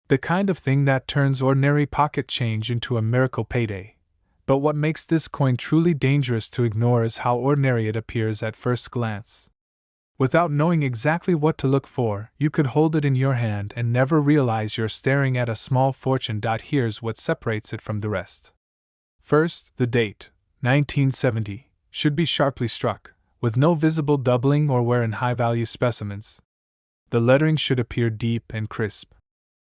The kind of thing that turns ordinary pocket change into a miracle payday. But what makes this coin truly dangerous to ignore is how ordinary it appears at first glance. Without knowing exactly what to look for, you could hold it in your hand and never realize you're staring at a small fortune. Here's what separates it from the rest. First, the date, 1970. Should be sharply struck, with no visible doubling or wear in high-value specimens. The lettering should appear deep and crisp.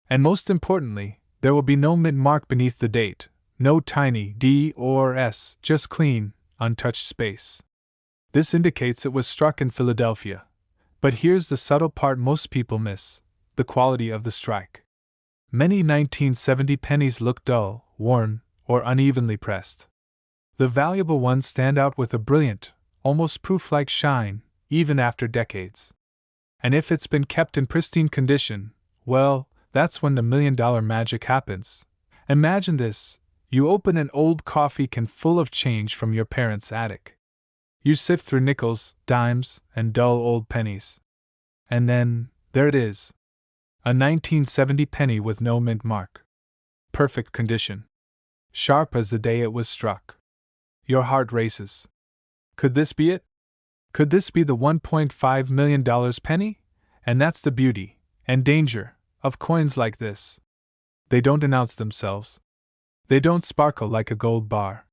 And most importantly, there will be no mint mark beneath the date, no tiny D or S, just clean, untouched space. This indicates it was struck in Philadelphia. But here's the subtle part most people miss: the quality of the strike. Many 1970 pennies look dull, worn, or unevenly pressed. The valuable ones stand out with a brilliant, almost proof-like shine, even after decades. And if it's been kept in pristine condition, well, that's when the $1 million magic happens. Imagine this: you open an old coffee can full of change from your parents' attic. You sift through nickels, dimes, and dull old pennies. And then, there it is. A 1970 penny with no mint mark. Perfect condition. Sharp as the day it was struck. Your heart races. Could this be it? Could this be the $1.5 million penny? And that's the beauty, and danger, of coins like this. They don't announce themselves. They don't sparkle like a gold bar.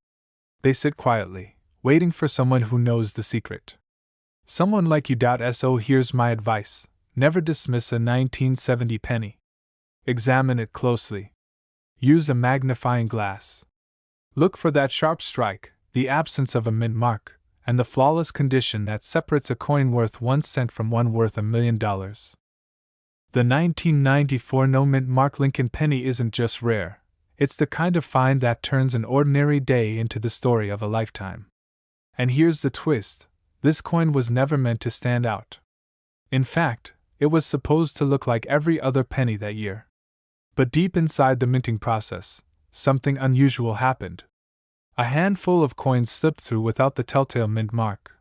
They sit quietly, waiting for someone who knows the secret. Someone like you. So here's my advice: never dismiss a 1970 penny. Examine it closely. Use a magnifying glass. Look for that sharp strike, the absence of a mint mark, and the flawless condition that separates a coin worth 1 cent from one worth $1 million. The 1994 no mint mark Lincoln penny isn't just rare, it's the kind of find that turns an ordinary day into the story of a lifetime. And here's the twist: this coin was never meant to stand out. In fact, it was supposed to look like every other penny that year. But deep inside the minting process, something unusual happened. A handful of coins slipped through without the telltale mint mark,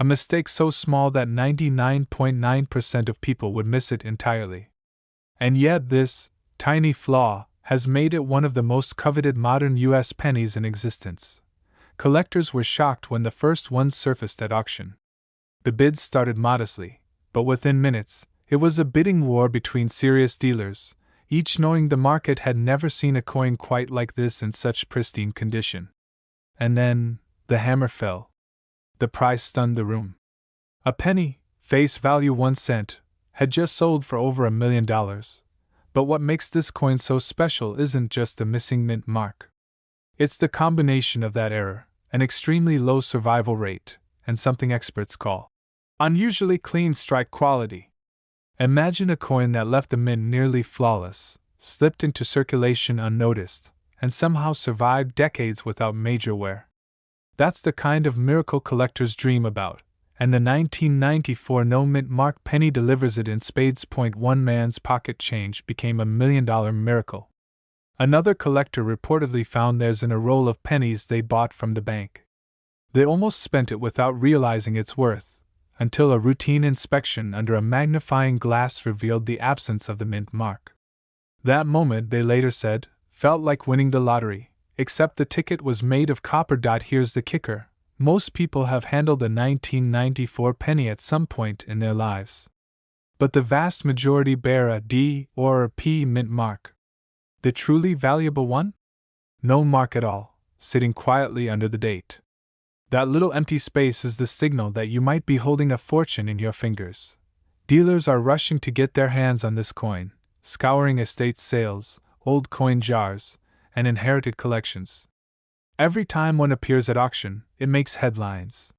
a mistake so small that 99.9% of people would miss it entirely. And yet this tiny flaw has made it one of the most coveted modern U.S. pennies in existence. Collectors were shocked when the first ones surfaced at auction. The bids started modestly, but within minutes, it was a bidding war between serious dealers, each knowing the market had never seen a coin quite like this in such pristine condition. And then, the hammer fell. The price stunned the room. A penny, face value 1 cent, had just sold for over $1 million. But what makes this coin so special isn't just the missing mint mark. It's the combination of that error, an extremely low survival rate, and something experts call unusually clean strike quality. Imagine a coin that left the mint nearly flawless, slipped into circulation unnoticed, and somehow survived decades without major wear. That's the kind of miracle collectors dream about, and the 1994 no mint mark penny delivers it in spades. One man's pocket change became $1 million miracle. Another collector reportedly found theirs in a roll of pennies they bought from the bank. They almost spent it without realizing its worth, until a routine inspection under a magnifying glass revealed the absence of the mint mark. That moment, they later said, felt like winning the lottery, except the ticket was made of copper. Here's the kicker: most people have handled a 1994 penny at some point in their lives. But the vast majority bear a D or a P mint mark. The truly valuable one? No mark at all, sitting quietly under the date. That little empty space is the signal that you might be holding a fortune in your fingers. Dealers are rushing to get their hands on this coin, scouring estate sales, old coin jars, and inherited collections. Every time one appears at auction, it makes headlines.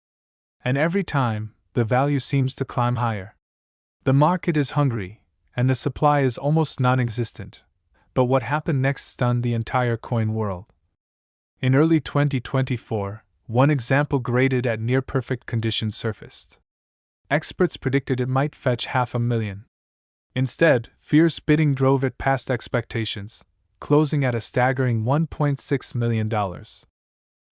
And every time, the value seems to climb higher. The market is hungry, and the supply is almost non-existent. But what happened next stunned the entire coin world. In early 2024, one example graded at near-perfect condition surfaced. Experts predicted it might fetch $500,000. Instead, fierce bidding drove it past expectations, closing at a staggering $1.6 million.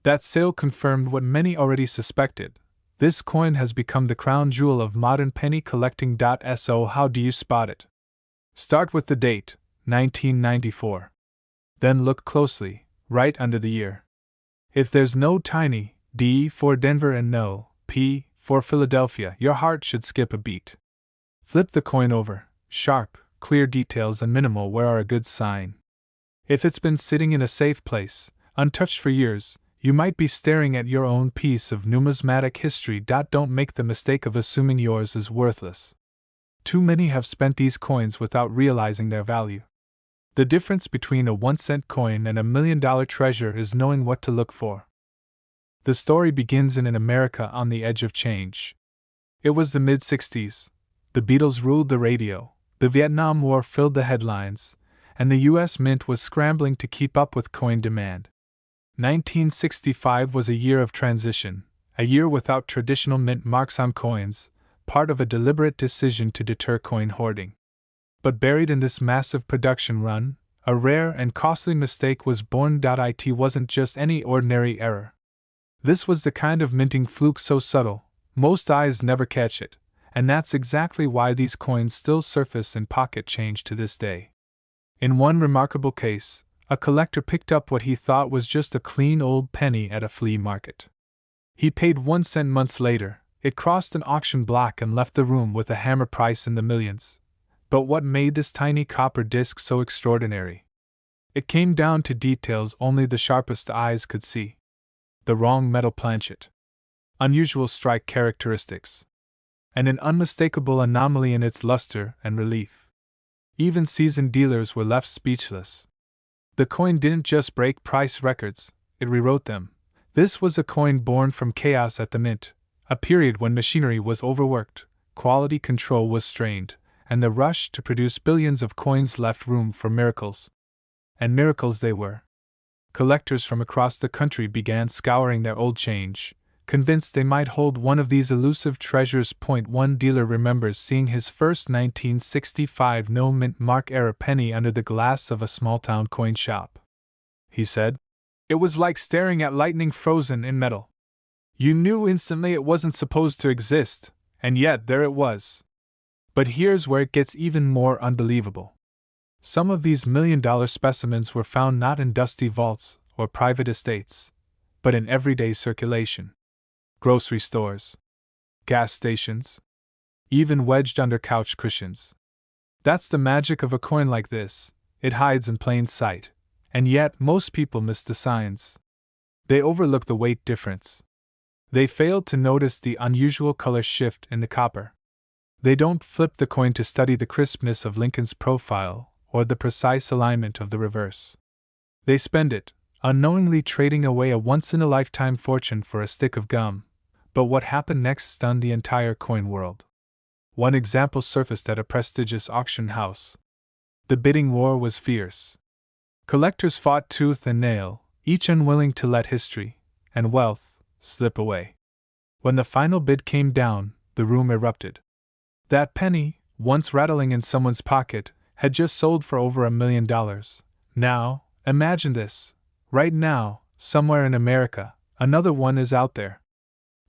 That sale confirmed what many already suspected: this coin has become the crown jewel of modern penny collecting. So how do you spot it? Start with the date, 1994. Then look closely, right under the year. If there's no tiny D for Denver and no P for Philadelphia, your heart should skip a beat. Flip the coin over. Sharp, clear details and minimal wear are a good sign. If it's been sitting in a safe place, untouched for years, you might be staring at your own piece of numismatic history. Don't make the mistake of assuming yours is worthless. Too many have spent these coins without realizing their value. The difference between a 1-cent coin and $1 million treasure is knowing what to look for. The story begins in an America on the edge of change. It was the mid-60s. The Beatles ruled the radio, the Vietnam War filled the headlines, and the U.S. Mint was scrambling to keep up with coin demand. 1965 was a year of transition, a year without traditional mint marks on coins, part of a deliberate decision to deter coin hoarding. But buried in this massive production run, a rare and costly mistake was born. It wasn't just any ordinary error. This was the kind of minting fluke so subtle, most eyes never catch it, and that's exactly why these coins still surface in pocket change to this day. In one remarkable case, a collector picked up what he thought was just a clean old penny at a flea market. He paid 1 cent. Months later, it crossed an auction block and left the room with a hammer price in the millions. But what made this tiny copper disc so extraordinary? It came down to details only the sharpest eyes could see. The wrong metal planchet, unusual strike characteristics, and an unmistakable anomaly in its luster and relief. Even seasoned dealers were left speechless. The coin didn't just break price records, it rewrote them. This was a coin born from chaos at the mint, a period when machinery was overworked, quality control was strained, and the rush to produce billions of coins left room for miracles. And miracles they were. Collectors from across the country began scouring their old change, convinced they might hold one of these elusive treasures. One dealer remembers seeing his first 1965 no-mint mark era penny under the glass of a small-town coin shop. He said, "It was like staring at lightning frozen in metal. You knew instantly it wasn't supposed to exist, and yet there it was." But here's where it gets even more unbelievable. Some of these million-dollar specimens were found not in dusty vaults or private estates, but in everyday circulation. Grocery stores, gas stations, even wedged under couch cushions. That's the magic of a coin like this, it hides in plain sight, and yet most people miss the signs. They overlook the weight difference. They fail to notice the unusual color shift in the copper. They don't flip the coin to study the crispness of Lincoln's profile or the precise alignment of the reverse. They spend it, unknowingly trading away a once-in-a-lifetime fortune for a stick of gum. But what happened next stunned the entire coin world. One example surfaced at a prestigious auction house. The bidding war was fierce. Collectors fought tooth and nail, each unwilling to let history and wealth slip away. When the final bid came down, the room erupted. That penny, once rattling in someone's pocket, had just sold for over $1 million. Now, imagine this. Right now, somewhere in America, another one is out there.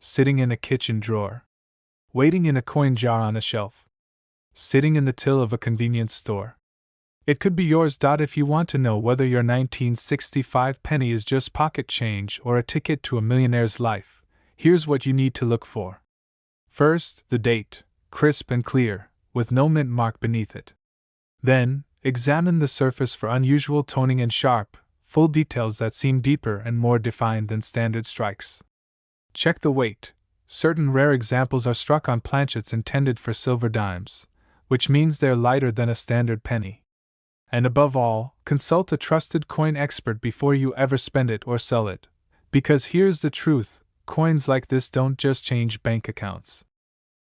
Sitting in a kitchen drawer. Waiting in a coin jar on a shelf. Sitting in the till of a convenience store. It could be yours. If you want to know whether your 1965 penny is just pocket change or a ticket to a millionaire's life, here's what you need to look for. First, the date, crisp and clear, with no mint mark beneath it. Then, examine the surface for unusual toning and sharp, full details that seem deeper and more defined than standard strikes. Check the weight. Certain rare examples are struck on planchets intended for silver dimes, which means they're lighter than a standard penny. And above all, consult a trusted coin expert before you ever spend it or sell it. Because here's the truth, coins like this don't just change bank accounts.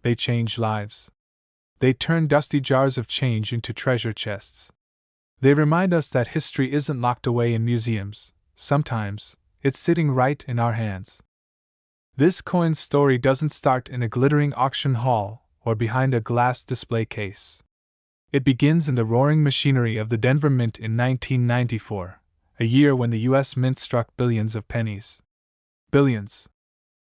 They change lives. They turn dusty jars of change into treasure chests. They remind us that history isn't locked away in museums. Sometimes, it's sitting right in our hands. This coin's story doesn't start in a glittering auction hall or behind a glass display case. It begins in the roaring machinery of the Denver Mint in 1994, a year when the U.S. Mint struck billions of pennies. Billions.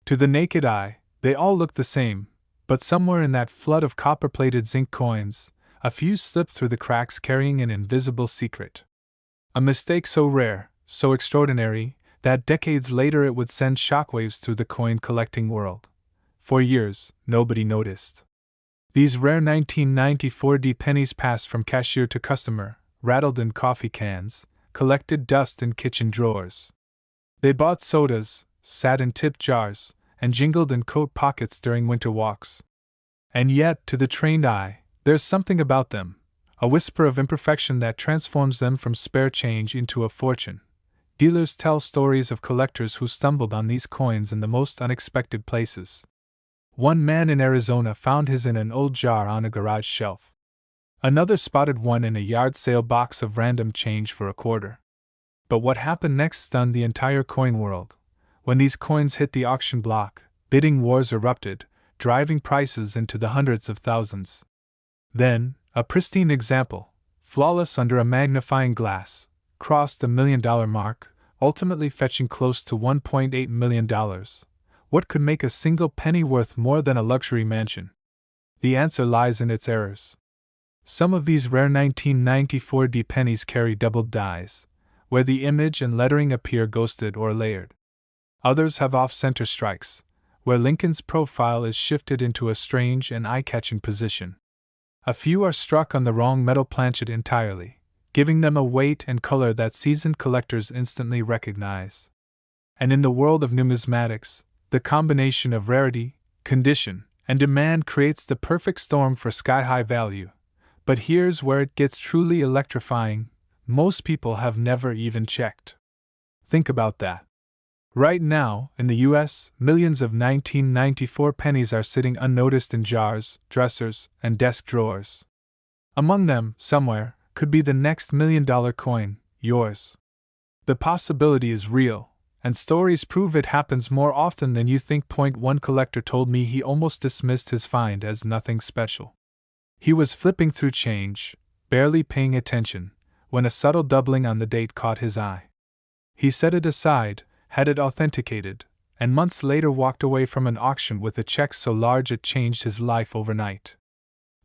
To the naked eye, they all look the same, but somewhere in that flood of copper-plated zinc coins, a few slipped through the cracks carrying an invisible secret. A mistake so rare, so extraordinary, that decades later it would send shockwaves through the coin-collecting world. For years, nobody noticed. These rare 1994 pennies passed from cashier to customer, rattled in coffee cans, collected dust in kitchen drawers. They bought sodas, sat in tip jars, and jingled in coat pockets during winter walks. And yet, to the trained eye, there's something about them, a whisper of imperfection that transforms them from spare change into a fortune. Dealers tell stories of collectors who stumbled on these coins in the most unexpected places. One man in Arizona found his in an old jar on a garage shelf. Another spotted one in a yard sale box of random change for a quarter. But what happened next stunned the entire coin world. When these coins hit the auction block, bidding wars erupted, driving prices into the hundreds of thousands. Then, a pristine example, flawless under a magnifying glass, crossed the $1 million mark, ultimately fetching close to $1.8 million. What could make a single penny worth more than a luxury mansion? The answer lies in its errors. Some of these rare 1994 pennies carry doubled dies, where the image and lettering appear ghosted or layered. Others have off-center strikes, where Lincoln's profile is shifted into a strange and eye-catching position. A few are struck on the wrong metal planchet entirely, giving them a weight and color that seasoned collectors instantly recognize. And in the world of numismatics, the combination of rarity, condition, and demand creates the perfect storm for sky-high value. But here's where it gets truly electrifying: most people have never even checked. Think about that. Right now, in the US, millions of 1994 pennies are sitting unnoticed in jars, dressers, and desk drawers. Among them, somewhere, could be the next $1 million coin, yours. The possibility is real, and stories prove it happens more often than you think. One collector told me he almost dismissed his find as nothing special. He was flipping through change, barely paying attention, when a subtle doubling on the date caught his eye. He set it aside, had it authenticated, and months later walked away from an auction with a check so large it changed his life overnight.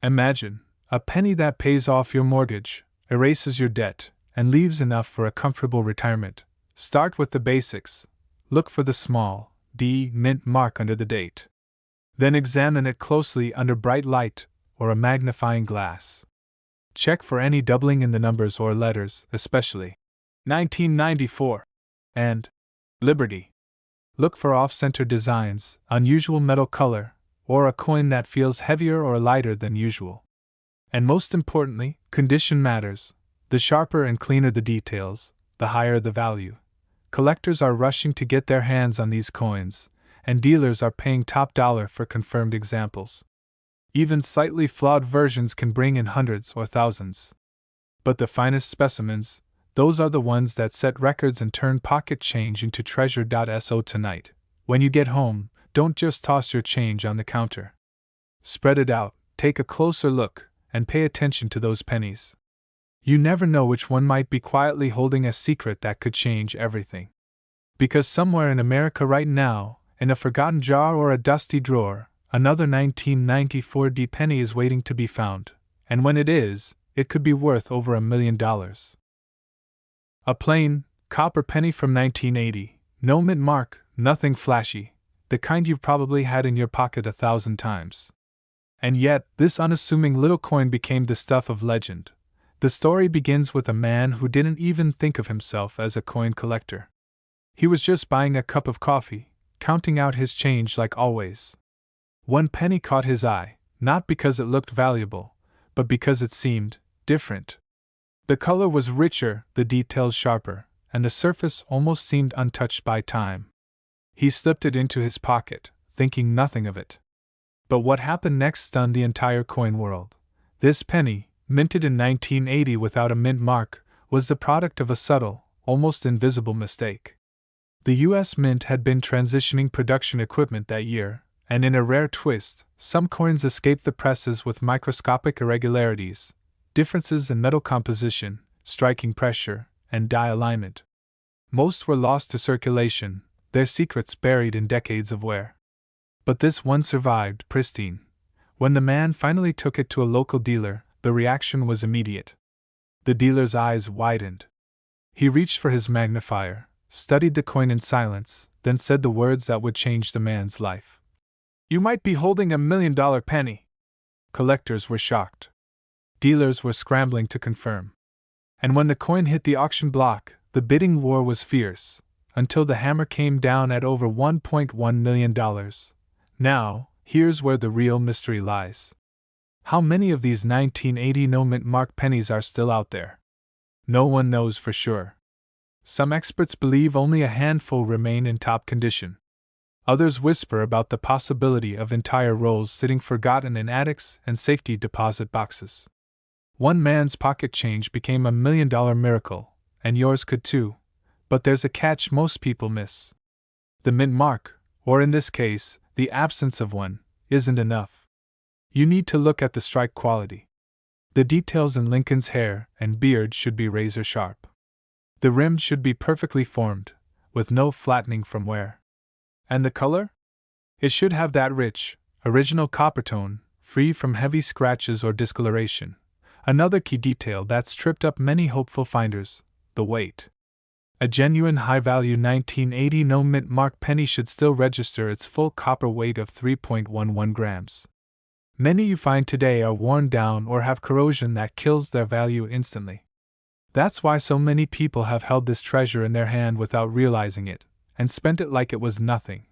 Imagine a penny that pays off your mortgage, erases your debt, and leaves enough for a comfortable retirement. Start with the basics. Look for the small D mint mark under the date. Then examine it closely under bright light or a magnifying glass. Check for any doubling in the numbers or letters, especially 1994 and Liberty. Look for off-center designs, unusual metal color, or a coin that feels heavier or lighter than usual. And most importantly, condition matters. The sharper and cleaner the details, the higher the value. Collectors are rushing to get their hands on these coins, and dealers are paying top dollar for confirmed examples. Even slightly flawed versions can bring in hundreds or thousands. But the finest specimens, those are the ones that set records and turn pocket change into treasure. So tonight, when you get home, don't just toss your change on the counter. Spread it out, take a closer look, and pay attention to those pennies. You never know which one might be quietly holding a secret that could change everything. Because somewhere in America right now, in a forgotten jar or a dusty drawer, another 1994 penny is waiting to be found, and when it is, it could be worth over $1 million. A plain, copper penny from 1980, no mint mark, nothing flashy, the kind you've probably had in your pocket 1,000 times. And yet, this unassuming little coin became the stuff of legend. The story begins with a man who didn't even think of himself as a coin collector. He was just buying a cup of coffee, counting out his change like always. One penny caught his eye, not because it looked valuable, but because it seemed different. The color was richer, the details sharper, and the surface almost seemed untouched by time. He slipped it into his pocket, thinking nothing of it. But what happened next stunned the entire coin world. This penny, minted in 1980 without a mint mark, was the product of a subtle, almost invisible mistake. The U.S. Mint had been transitioning production equipment that year, and in a rare twist, some coins escaped the presses with microscopic irregularities, differences in metal composition, striking pressure, and die alignment. Most were lost to circulation, their secrets buried in decades of wear. But this one survived, pristine. When the man finally took it to a local dealer, the reaction was immediate. The dealer's eyes widened. He reached for his magnifier, studied the coin in silence, then said the words that would change the man's life. "You might be holding $1 million penny." Collectors were shocked. Dealers were scrambling to confirm. And when the coin hit the auction block, the bidding war was fierce, until the hammer came down at over $1.1 million. Now, here's where the real mystery lies. How many of these 1980 no mint mark pennies are still out there? No one knows for sure. Some experts believe only a handful remain in top condition. Others whisper about the possibility of entire rolls sitting forgotten in attics and safety deposit boxes. One man's pocket change became $1 million miracle, and yours could too. But there's a catch most people miss. The mint mark, or in this case, the absence of one, isn't enough. You need to look at the strike quality. The details in Lincoln's hair and beard should be razor sharp. The rim should be perfectly formed, with no flattening from wear. And the color? It should have that rich, original copper tone, free from heavy scratches or discoloration. Another key detail that's tripped up many hopeful finders: the weight. A genuine high-value 1980 no mint mark penny should still register its full copper weight of 3.11 grams. Many you find today are worn down or have corrosion that kills their value instantly. That's why so many people have held this treasure in their hand without realizing it, and spent it like it was nothing.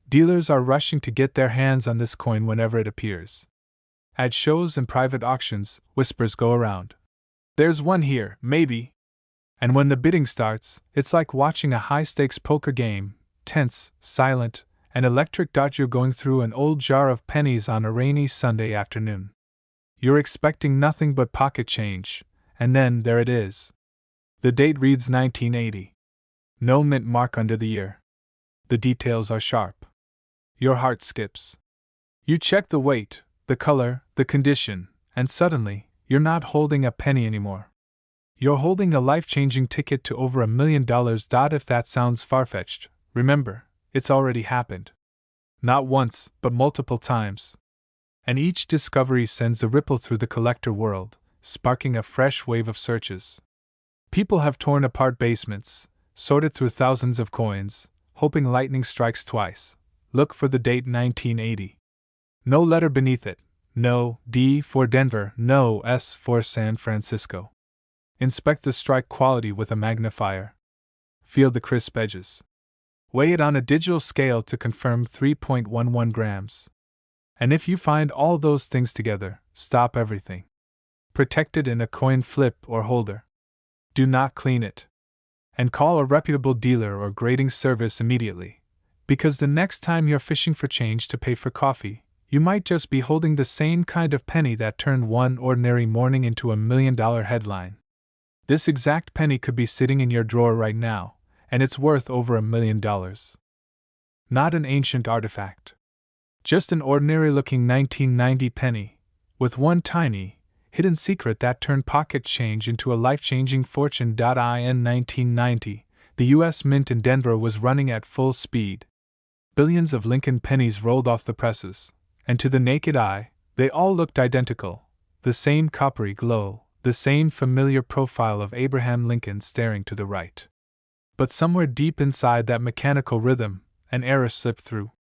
Dealers are rushing to get their hands on this coin whenever it appears. At shows and private auctions, whispers go around. There's one here, maybe. And when the bidding starts, it's like watching a high-stakes poker game, tense, silent, and electric. You're going through an old jar of pennies on a rainy Sunday afternoon. You're expecting nothing but pocket change, and then there it is. The date reads 1980. No mint mark under the year. The details are sharp. Your heart skips. You check the weight, the color, the condition, and suddenly, you're not holding a penny anymore. You're holding a life-changing ticket to over $1 million. If that sounds far-fetched, remember, it's already happened. Not once, but multiple times. And each discovery sends a ripple through the collector world, sparking a fresh wave of searches. People have torn apart basements, sorted through thousands of coins, hoping lightning strikes twice. Look for the date 1980. No letter beneath it, no D for Denver, no S for San Francisco. Inspect the strike quality with a magnifier. Feel the crisp edges. Weigh it on a digital scale to confirm 3.11 grams. And if you find all those things together, stop everything. Protect it in a coin flip or holder. Do not clean it. And call a reputable dealer or grading service immediately, because the next time you're fishing for change to pay for coffee, you might just be holding the same kind of penny that turned one ordinary morning into $1 million headline. This exact penny could be sitting in your drawer right now, and it's worth over $1 million. Not an ancient artifact. Just an ordinary-looking 1990 penny, with one tiny, hidden secret that turned pocket change into a life-changing fortune. In 1990, the U.S. Mint in Denver was running at full speed. Billions of Lincoln pennies rolled off the presses, and to the naked eye, they all looked identical. The same coppery glow, the same familiar profile of Abraham Lincoln staring to the right. But somewhere deep inside that mechanical rhythm, an error slipped through.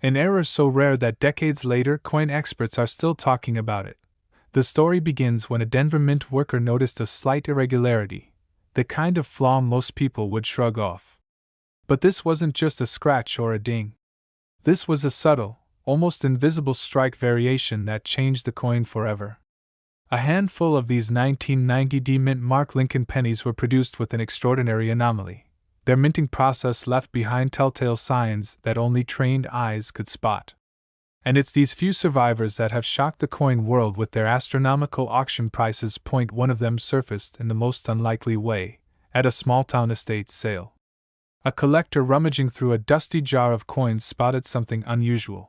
An error so rare that decades later coin experts are still talking about it. The story begins when a Denver Mint worker noticed a slight irregularity, the kind of flaw most people would shrug off. But this wasn't just a scratch or a ding. This was a subtle, almost invisible strike variation that changed the coin forever. A handful of these 1990 D mint mark Lincoln pennies were produced with an extraordinary anomaly. Their minting process left behind telltale signs that only trained eyes could spot. And it's these few survivors that have shocked the coin world with their astronomical auction prices. One of them surfaced in the most unlikely way, at a small-town estate sale. A collector rummaging through a dusty jar of coins spotted something unusual.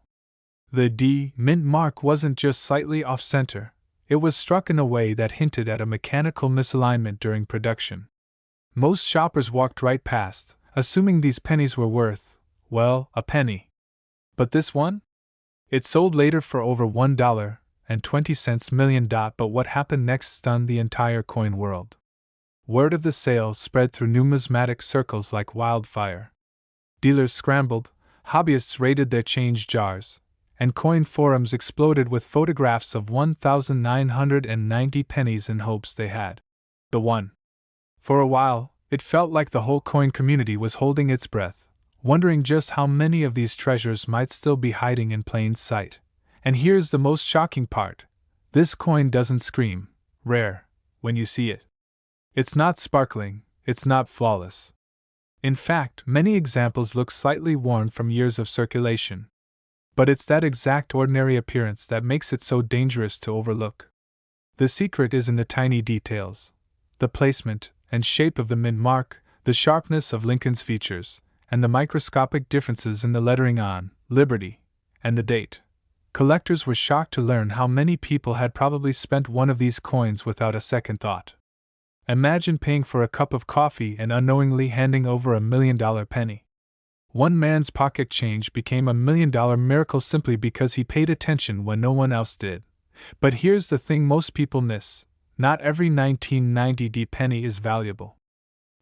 The D mint mark wasn't just slightly off-center, it was struck in a way that hinted at a mechanical misalignment during production. Most shoppers walked right past, assuming these pennies were worth, well, a penny. But this one? It sold later for over $1.20 million. But what happened next stunned the entire coin world. Word of the sale spread through numismatic circles like wildfire. Dealers scrambled, hobbyists raided their change jars, and coin forums exploded with photographs of 1,990 pennies in hopes they had the one. For a while, it felt like the whole coin community was holding its breath, wondering just how many of these treasures might still be hiding in plain sight. And here's the most shocking part. This coin doesn't scream rare when you see it. It's not sparkling, it's not flawless. In fact, many examples look slightly worn from years of circulation. But it's that exact ordinary appearance that makes it so dangerous to overlook. The secret is in the tiny details. The placement and shape of the mint mark, the sharpness of Lincoln's features, and the microscopic differences in the lettering on Liberty and the date. Collectors were shocked to learn how many people had probably spent one of these coins without a second thought. Imagine paying for a cup of coffee and unknowingly handing over $1 million penny. One man's pocket change became $1 million miracle simply because he paid attention when no one else did. But here's the thing most people miss. Not every 1990 D penny is valuable.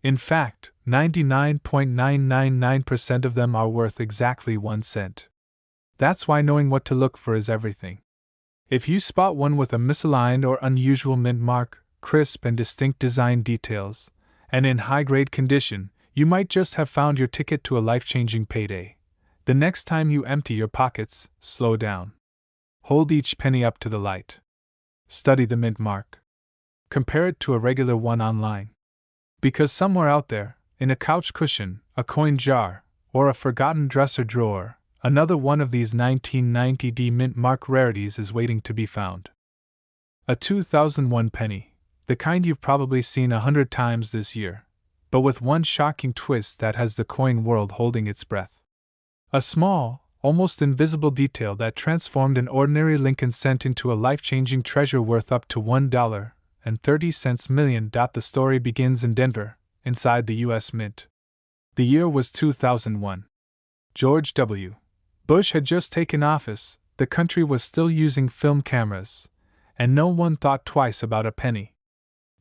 In fact, 99.999% of them are worth exactly 1 cent. That's why knowing what to look for is everything. If you spot one with a misaligned or unusual mint mark, crisp and distinct design details, and in high-grade condition, you might just have found your ticket to a life-changing payday. The next time you empty your pockets, slow down. Hold each penny up to the light. Study the mint mark. Compare it to a regular one online. Because somewhere out there, in a couch cushion, a coin jar, or a forgotten dresser drawer, another one of these 1990D mint mark rarities is waiting to be found. A 2001 penny, the kind you've probably seen 100 times this year, but with one shocking twist that has the coin world holding its breath. A small, almost invisible detail that transformed an ordinary Lincoln cent into a life-changing treasure worth up to $1.30 million. The story begins in Denver, inside the U.S. Mint. The year was 2001. George W. Bush had just taken office, the country was still using film cameras, and no one thought twice about a penny.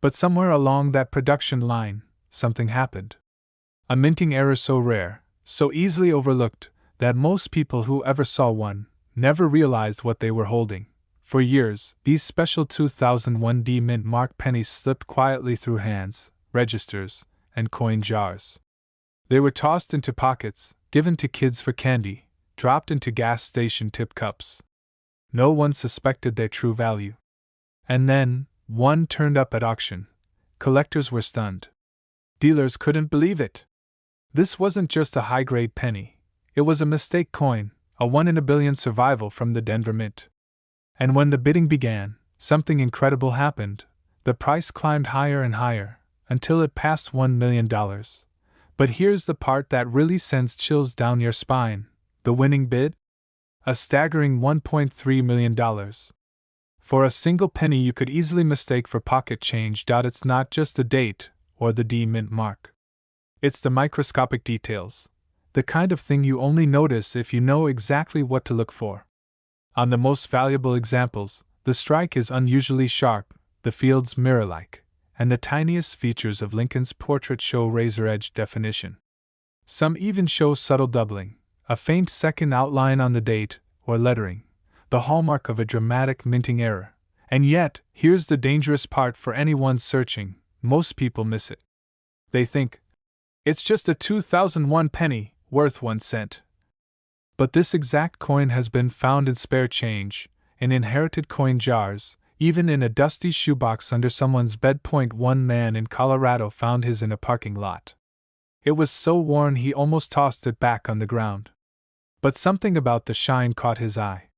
But somewhere along that production line, something happened. A minting error so rare, so easily overlooked, that most people who ever saw one never realized what they were holding. For years, these special 2001D mint mark pennies slipped quietly through hands, registers, and coin jars. They were tossed into pockets, given to kids for candy, dropped into gas station tip cups. No one suspected their true value. And then, one turned up at auction. Collectors were stunned. Dealers couldn't believe it. This wasn't just a high-grade penny. It was a mistake coin, a 1 in a billion survival from the Denver Mint. And when the bidding began, something incredible happened. The price climbed higher and higher, until it passed $1 million. But here's the part that really sends chills down your spine. The winning bid? A staggering $1.3 million. For a single penny you could easily mistake for pocket change. It's not just the date, or the D mint mark. It's the microscopic details. The kind of thing you only notice if you know exactly what to look for. On the most valuable examples, the strike is unusually sharp, the field's mirror-like, and the tiniest features of Lincoln's portrait show razor-edge definition. Some even show subtle doubling, a faint second outline on the date, or lettering, the hallmark of a dramatic minting error. And yet, here's the dangerous part for anyone searching: most people miss it. They think, it's just a 2001 penny, worth 1 cent. But this exact coin has been found in spare change, in inherited coin jars, even in a dusty shoebox under someone's bed. One man in Colorado found his in a parking lot. It was so worn he almost tossed it back on the ground. But something about the shine caught his eye.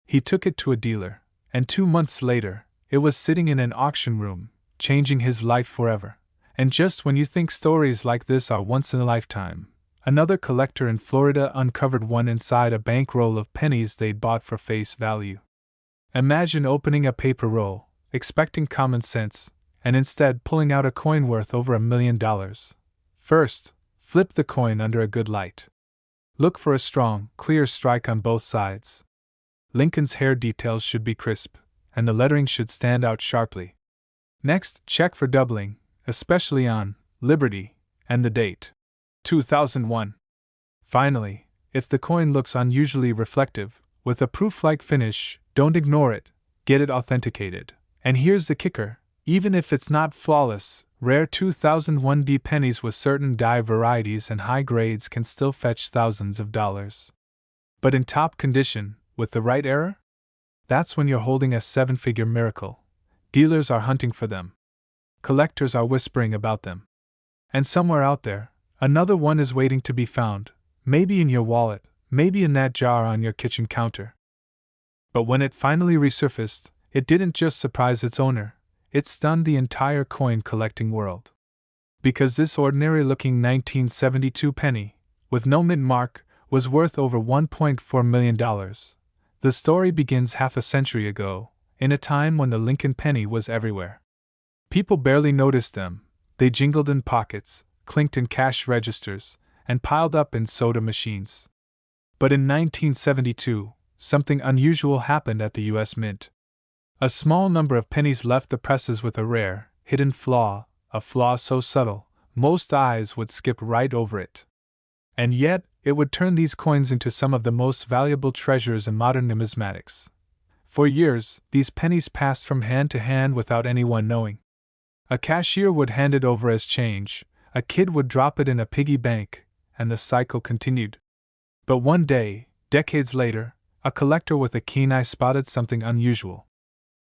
He took it to a dealer, and 2 months later, it was sitting in an auction room, changing his life forever. And just when you think stories like this are once in a lifetime, another collector in Florida uncovered one inside a bankroll of pennies they'd bought for face value. Imagine opening a paper roll, expecting common sense, and instead pulling out a coin worth over $1 million. First, flip the coin under a good light. Look for a strong, clear strike on both sides. Lincoln's hair details should be crisp, and the lettering should stand out sharply. Next, check for doubling, especially on Liberty and the date, 2001. Finally, if the coin looks unusually reflective, with a proof-like finish, don't ignore it, get it authenticated. And here's the kicker: even if it's not flawless, rare 2001D pennies with certain die varieties and high grades can still fetch thousands of dollars. But in top condition, with the right error? That's when you're holding a 7-figure miracle. Dealers are hunting for them. Collectors are whispering about them. And somewhere out there, another one is waiting to be found, maybe in your wallet, maybe in that jar on your kitchen counter. But when it finally resurfaced, it didn't just surprise its owner, it stunned the entire coin collecting world. Because this ordinary-looking 1972 penny, with no mint mark, was worth over $1.4 million. The story begins half a century ago, in a time when the Lincoln penny was everywhere. People barely noticed them. They jingled in pockets, clinked in cash registers, and piled up in soda machines. But in 1972, something unusual happened at the U.S. Mint. A small number of pennies left the presses with a rare, hidden flaw, a flaw so subtle, most eyes would skip right over it. And yet, it would turn these coins into some of the most valuable treasures in modern numismatics. For years, these pennies passed from hand to hand without anyone knowing. A cashier would hand it over as change, a kid would drop it in a piggy bank, and the cycle continued. But one day, decades later, a collector with a keen eye spotted something unusual.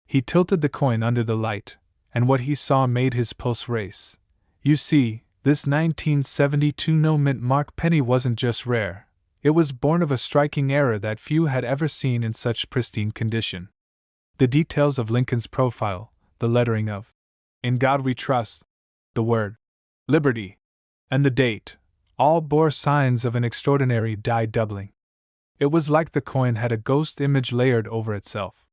He tilted the coin under the light, and what he saw made his pulse race. You see, this 1972 no-mint mark penny wasn't just rare, it was born of a striking error that few had ever seen in such pristine condition. The details of Lincoln's profile, the lettering of "In God We Trust," the word "Liberty," and the date, all bore signs of an extraordinary die doubling. It was like the coin had a ghost image layered over itself.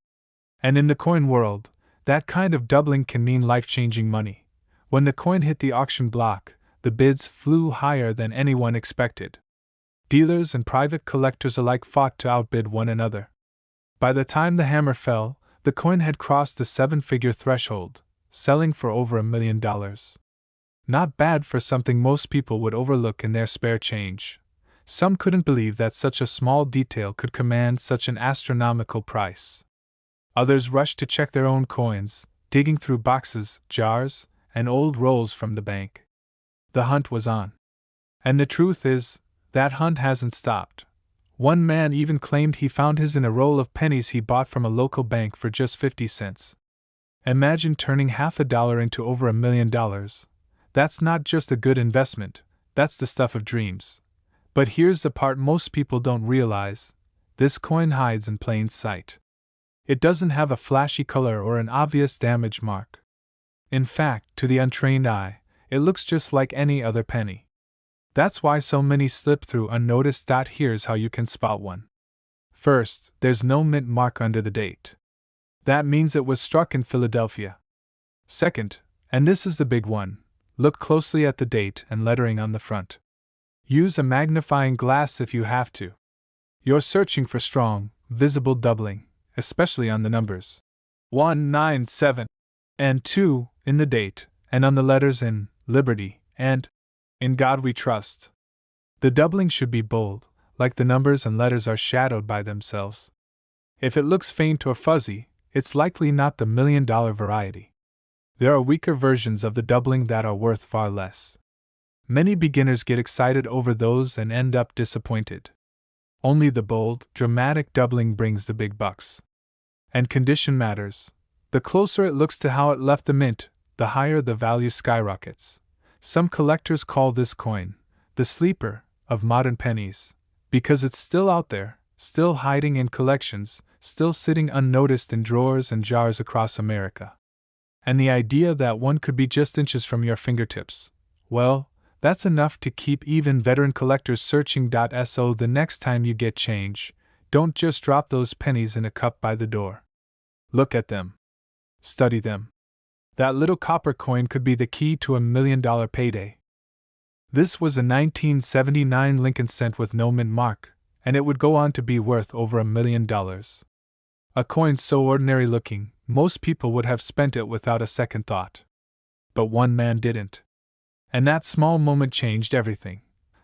And in the coin world, that kind of doubling can mean life-changing money. When the coin hit the auction block, the bids flew higher than anyone expected. Dealers and private collectors alike fought to outbid one another. By the time the hammer fell, the coin had crossed the seven-figure threshold, selling for over $1 million. Not bad for something most people would overlook in their spare change. Some couldn't believe that such a small detail could command such an astronomical price. Others rushed to check their own coins, digging through boxes, jars, and old rolls from the bank. The hunt was on. And the truth is, that hunt hasn't stopped. One man even claimed he found his in a roll of pennies he bought from a local bank for just 50 cents. Imagine turning $50 into over $1 million. That's not just a good investment, that's the stuff of dreams. But here's the part most people don't realize: this coin hides in plain sight. It doesn't have a flashy color or an obvious damage mark. In fact, to the untrained eye, it looks just like any other penny. That's why so many slip through unnoticed. Here's how you can spot one. First, there's no mint mark under the date. That means it was struck in Philadelphia. Second, and this is the big one, look closely at the date and lettering on the front. Use a magnifying glass if you have to. You're searching for strong, visible doubling, especially on the numbers 1, 9, 7, and 2 in the date, and on the letters in Liberty and In God We Trust. The doubling should be bold, like the numbers and letters are shadowed by themselves. If it looks faint or fuzzy, it's likely not the $1 million variety. There are weaker versions of the doubling that are worth far less. Many beginners get excited over those and end up disappointed. Only the bold, dramatic doubling brings the big bucks. And condition matters. The closer it looks to how it left the mint, the higher the value skyrockets. Some collectors call this coin the sleeper of modern pennies, because it's still out there, still hiding in collections, still sitting unnoticed in drawers and jars across America. And the idea that one could be just inches from your fingertips, well, that's enough to keep even veteran collectors searching. So the next time you get change, don't just drop those pennies in a cup by the door. Look at them. Study them. That little copper coin could be the key to $1 million payday. This was a 1979 Lincoln cent with no mint mark, and it would go on to be worth over $1 million. A coin so ordinary looking, most people would have spent it without a second thought. But one man didn't. And that small moment changed everything.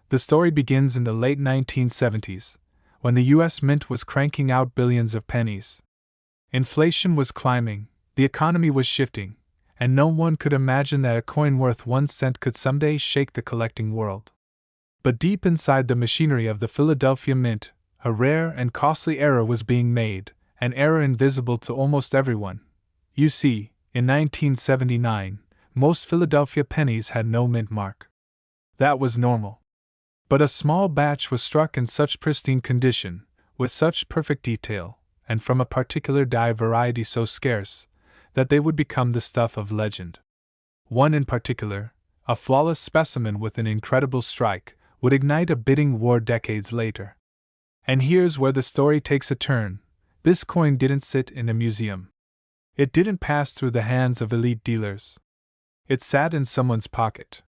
The story begins in the late 1970s, when the U.S. Mint was cranking out billions of pennies. Inflation was climbing, the economy was shifting, and no one could imagine that a coin worth 1 cent could someday shake the collecting world. But deep inside the machinery of the Philadelphia Mint, a rare and costly error was being made, an error invisible to almost everyone. You see, in 1979, most Philadelphia pennies had no mint mark. That was normal. But a small batch was struck in such pristine condition, with such perfect detail, and from a particular die variety so scarce, that they would become the stuff of legend. One in particular, a flawless specimen with an incredible strike, would ignite a bidding war decades later. And here's where the story takes a turn. This coin didn't sit in a museum. It didn't pass through the hands of elite dealers. It sat in someone's pocket.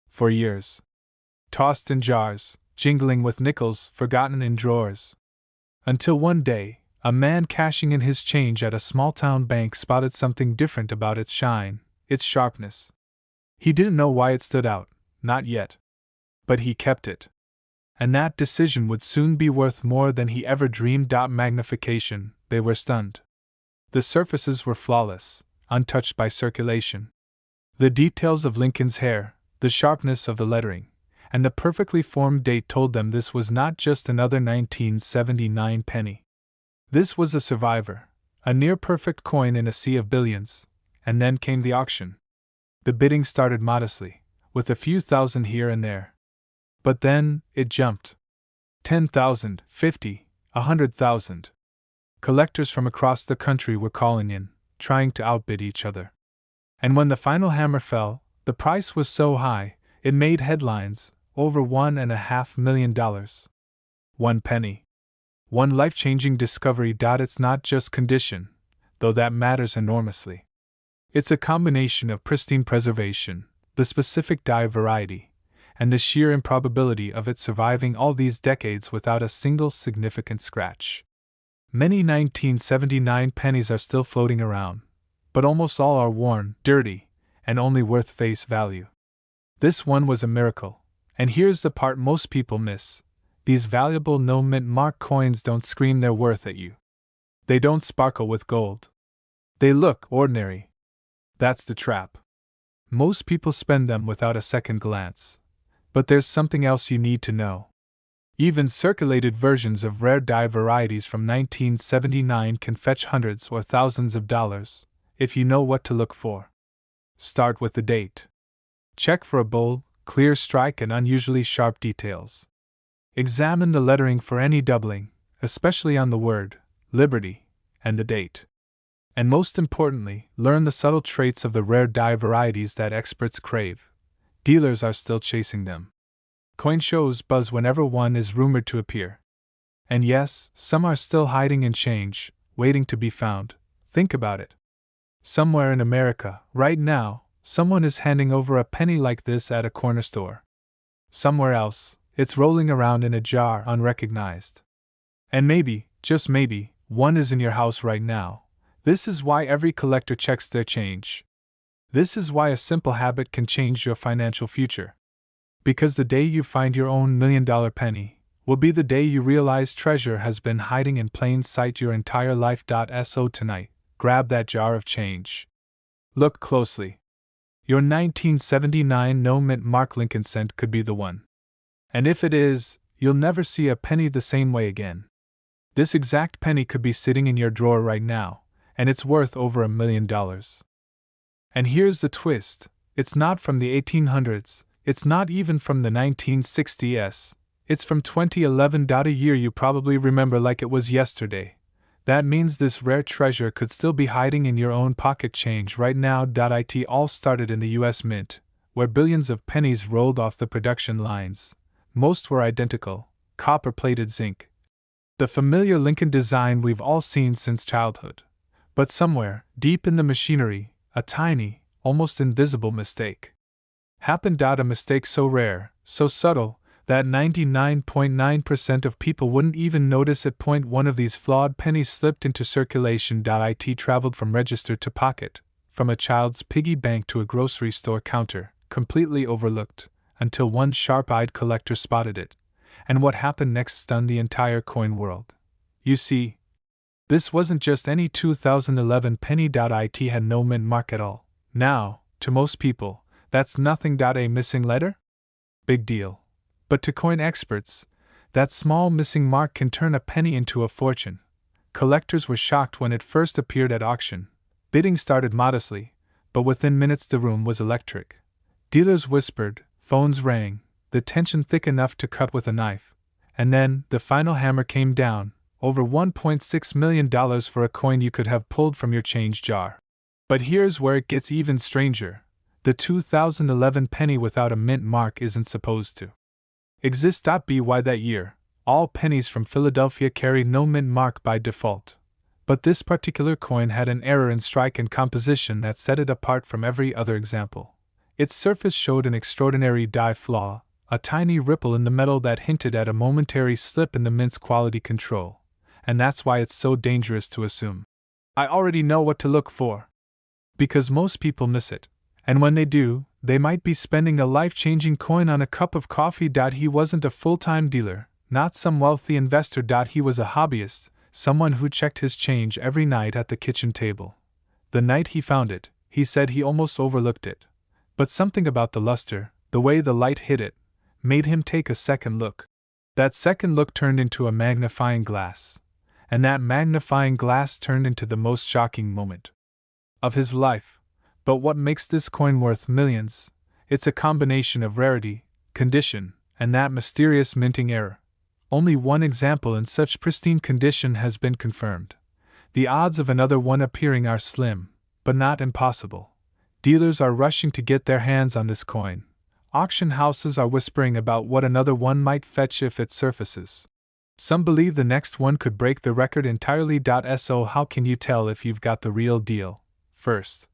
For years. Tossed in jars, jingling with nickels forgotten in drawers. Until one day, a man cashing in his change at a small-town bank spotted something different about its shine, its sharpness. He didn't know why it stood out, not yet. But he kept it. And that decision would soon be worth more than he ever dreamed. Magnification, they were stunned. The surfaces were flawless, untouched by circulation. The details of Lincoln's hair, the sharpness of the lettering, and the perfectly formed date told them this was not just another 1979 penny. This was a survivor, a near-perfect coin in a sea of billions, and then came the auction. The bidding started modestly, with a few thousand here and there. But then, it jumped. 10,000, 50, 100,000. Collectors from across the country were calling in, trying to outbid each other. And when the final hammer fell, the price was so high, it made headlines, over $1.5 million. 1 penny. One life-changing discovery. It's not just condition, though that matters enormously. It's a combination of pristine preservation, the specific die variety, and the sheer improbability of it surviving all these decades without a single significant scratch. Many 1979 pennies are still floating around, but almost all are worn, dirty, and only worth face value. This one was a miracle, and here's the part most people miss. These valuable no-mint mark coins don't scream their worth at you. They don't sparkle with gold. They look ordinary. That's the trap. Most people spend them without a second glance. But there's something else you need to know. Even circulated versions of rare die varieties from 1979 can fetch hundreds or thousands of dollars, if you know what to look for. Start with the date. Check for a bold, clear strike and unusually sharp details. Examine the lettering for any doubling, especially on the word, Liberty, and the date. And most importantly, learn the subtle traits of the rare die varieties that experts crave. Dealers are still chasing them. Coin shows buzz whenever one is rumored to appear. And yes, some are still hiding in change, waiting to be found. Think about it. Somewhere in America, right now, someone is handing over a penny like this at a corner store. Somewhere else, it's rolling around in a jar unrecognized. And maybe, just maybe, one is in your house right now. This is why every collector checks their change. This is why a simple habit can change your financial future. Because the day you find your own $1 million penny will be the day you realize treasure has been hiding in plain sight your entire life. So tonight, grab that jar of change. Look closely. Your 1979 no-mint mark Lincoln cent could be the one. And if it is, you'll never see a penny the same way again. This exact penny could be sitting in your drawer right now, and it's worth over $1 million. And here's the twist, it's not from the 1800s, it's not even from the 1960s, it's from 2011. A year you probably remember like it was yesterday. That means this rare treasure could still be hiding in your own pocket change right now. It all started in the US Mint, where billions of pennies rolled off the production lines. Most were identical, copper-plated zinc. The familiar Lincoln design we've all seen since childhood. But somewhere, deep in the machinery, a tiny, almost invisible mistake happened. A mistake so rare, so subtle, that 99.9% of people wouldn't even notice it. One of these flawed pennies slipped into circulation. It traveled from register to pocket, from a child's piggy bank to a grocery store counter, completely overlooked, until one sharp-eyed collector spotted it. And what happened next stunned the entire coin world. You see, this wasn't just any 2011 penny. It had no mint mark at all. Now, to most people, that's nothing. A missing letter? Big deal. But to coin experts, that small missing mark can turn a penny into a fortune. Collectors were shocked when it first appeared at auction. Bidding started modestly, but within minutes the room was electric. Dealers whispered, phones rang, the tension thick enough to cut with a knife. And then, the final hammer came down, over $1.6 million for a coin you could have pulled from your change jar. But here's where it gets even stranger. The 2011 penny without a mint mark isn't supposed to exist. By that year, all pennies from Philadelphia carried no mint mark by default. But this particular coin had an error in strike and composition that set it apart from every other example. Its surface showed an extraordinary die flaw, a tiny ripple in the metal that hinted at a momentary slip in the mint's quality control. And that's why it's so dangerous to assume. I already know what to look for. Because most people miss it. And when they do, they might be spending a life-changing coin on a cup of coffee. He wasn't a full-time dealer, not some wealthy investor. He was a hobbyist, someone who checked his change every night at the kitchen table. The night he found it, he said he almost overlooked it. But something about the luster, the way the light hit it, made him take a second look. That second look turned into a magnifying glass. and that magnifying glass turned into the most shocking moment of his life. But what makes this coin worth millions? It's a combination of rarity, condition, and that mysterious minting error. Only one example in such pristine condition has been confirmed. The odds of another one appearing are slim, but not impossible. Dealers are rushing to get their hands on this coin. Auction houses are whispering about what another one might fetch if it surfaces. Some believe the next one could break the record entirely. So how can you tell if you've got the real deal? First,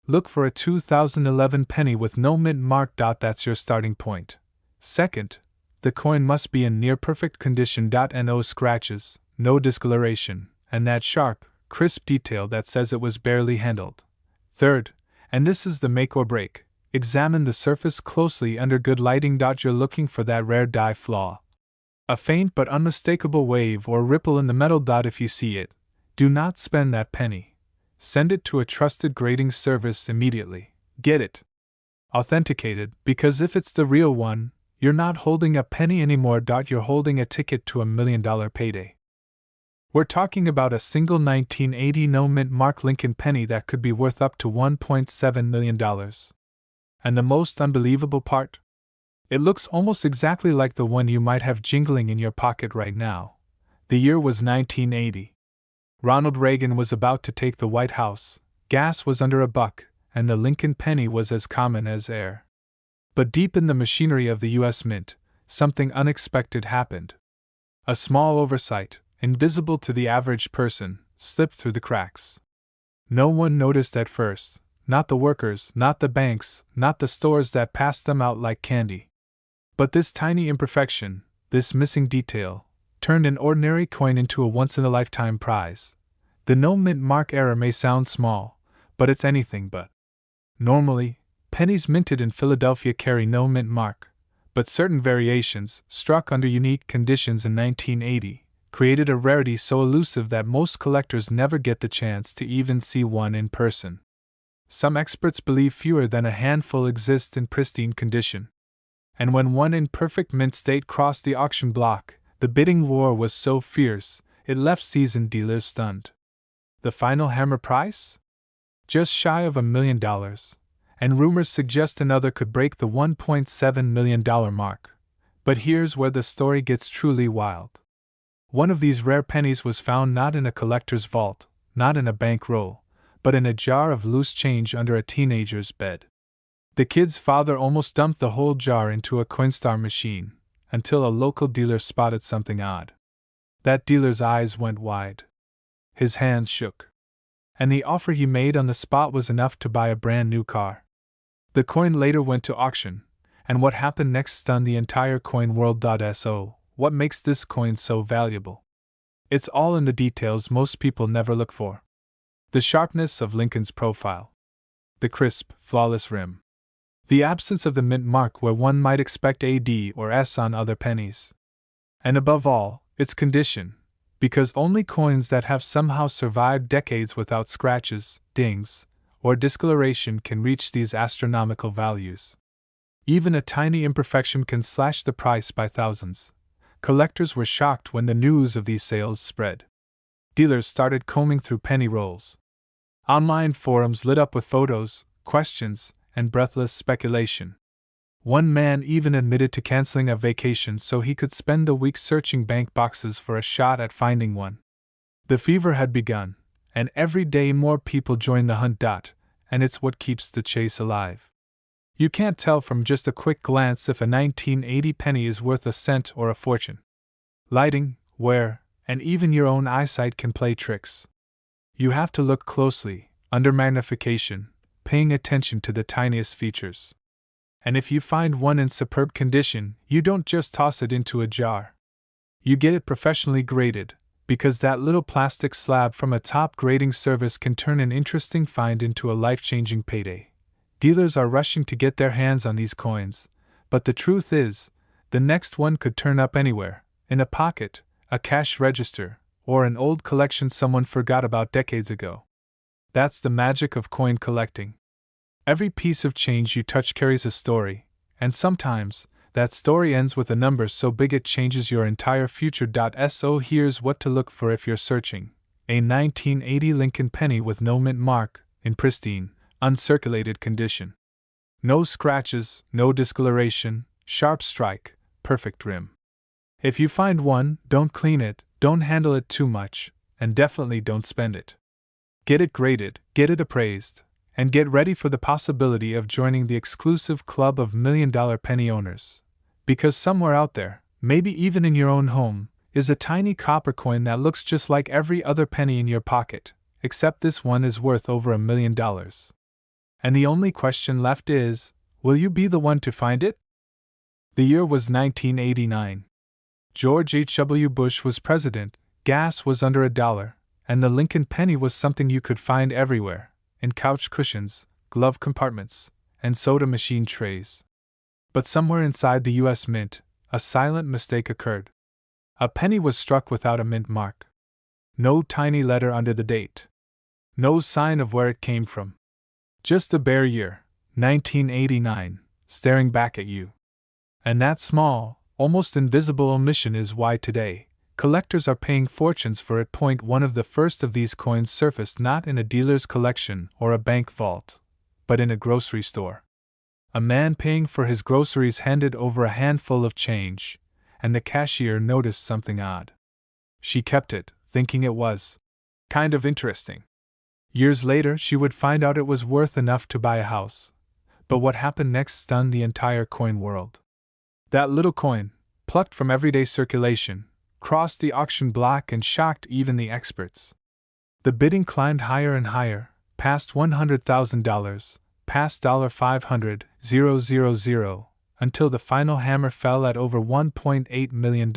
look for a 2011 penny with no mint mark. That's your starting point. Second, the coin must be in near perfect condition. No scratches, no discoloration, and that sharp, crisp detail that says it was barely handled. Third, and this is the make or break, examine the surface closely under good lighting. You're looking for that rare die flaw. A faint but unmistakable wave or ripple in the metal. If you see it, do not spend that penny. Send it to a trusted grading service immediately. Get it authenticated, because if it's the real one, you're not holding a penny anymore. You're holding a ticket to $1 million payday. We're talking about a single 1980 no mint mark Lincoln penny that could be worth up to $1.7 million. And the most unbelievable part? It looks almost exactly like the one you might have jingling in your pocket right now. The year was 1980. Ronald Reagan was about to take the White House, gas was under $1, and the Lincoln penny was as common as air. But deep in the machinery of the U.S. Mint, something unexpected happened. A small oversight, invisible to the average person, slipped through the cracks. No one noticed at first, not the workers, not the banks, not the stores that passed them out like candy. But this tiny imperfection, this missing detail, turned an ordinary coin into a once-in-a-lifetime prize. The no mint mark error may sound small, but it's anything but. Normally, pennies minted in Philadelphia carry no mint mark, but certain variations, struck under unique conditions in 1980, created a rarity so elusive that most collectors never get the chance to even see one in person. Some experts believe fewer than a handful exist in pristine condition. And when one in perfect mint state crossed the auction block, the bidding war was so fierce, it left seasoned dealers stunned. The final hammer price? Just shy of $1 million, and rumors suggest another could break the $1.7 million mark. But here's where the story gets truly wild. One of these rare pennies was found not in a collector's vault, not in a bank roll, but in a jar of loose change under a teenager's bed. The kid's father almost dumped the whole jar into a Coinstar machine, until a local dealer spotted something odd. That dealer's eyes went wide. His hands shook. And the offer he made on the spot was enough to buy a brand new car. The coin later went to auction, and what happened next stunned the entire coin world. So, what makes this coin so valuable? It's all in the details most people never look for. The sharpness of Lincoln's profile. The crisp, flawless rim. The absence of the mint mark where one might expect a D or S on other pennies. And above all, its condition, because only coins that have somehow survived decades without scratches, dings, or discoloration can reach these astronomical values. Even a tiny imperfection can slash the price by thousands. Collectors were shocked when the news of these sales spread. Dealers started combing through penny rolls. Online forums lit up with photos, questions, and breathless speculation. One man even admitted to canceling a vacation so he could spend the week searching bank boxes for a shot at finding one. The fever had begun, and every day more people joined the hunt. And it's what keeps the chase alive. You can't tell from just a quick glance if a 1980 penny is worth a cent or a fortune. Lighting, wear, and even your own eyesight can play tricks. You have to look closely, under magnification, paying attention to the tiniest features. And if you find one in superb condition, you don't just toss it into a jar. You get it professionally graded, because that little plastic slab from a top grading service can turn an interesting find into a life-changing payday. Dealers are rushing to get their hands on these coins, but the truth is, the next one could turn up anywhere, in a pocket, a cash register, or an old collection someone forgot about decades ago. That's the magic of coin collecting. Every piece of change you touch carries a story, and sometimes, That story ends with a number so big it changes your entire future. So here's what to look for if you're searching: a 1980 Lincoln penny with no mint mark, in pristine, uncirculated condition. No scratches, no discoloration, sharp strike, perfect rim. If you find one, don't clean it, don't handle it too much, and definitely don't spend it. Get it graded, get it appraised, and get ready for the possibility of joining the exclusive club of $1 million penny owners. Because somewhere out there, maybe even in your own home, is a tiny copper coin that looks just like every other penny in your pocket, except this one is worth over $1 million. And the only question left is, will you be the one to find it? The year was 1989. George H.W. Bush was president, gas was under $1, and the Lincoln penny was something you could find everywhere, in couch cushions, glove compartments, and soda machine trays. But somewhere inside the U.S. Mint, a silent mistake occurred. A penny was struck without a mint mark. No tiny letter under the date. No sign of where it came from. Just the bare year, 1989, staring back at you. And that small, almost invisible omission is why today, collectors are paying fortunes for it. One of the first of these coins surfaced not in a dealer's collection or a bank vault, but in a grocery store. A man paying for his groceries handed over a handful of change, and the cashier noticed something odd. She kept it, thinking it was kind of interesting. Years later, she would find out it was worth enough to buy a house. But what happened next stunned the entire coin world. That little coin, plucked from everyday circulation, crossed the auction block and shocked even the experts. The bidding climbed higher and higher, past $100,000, past $500,000, until the final hammer fell at over $1.8 million.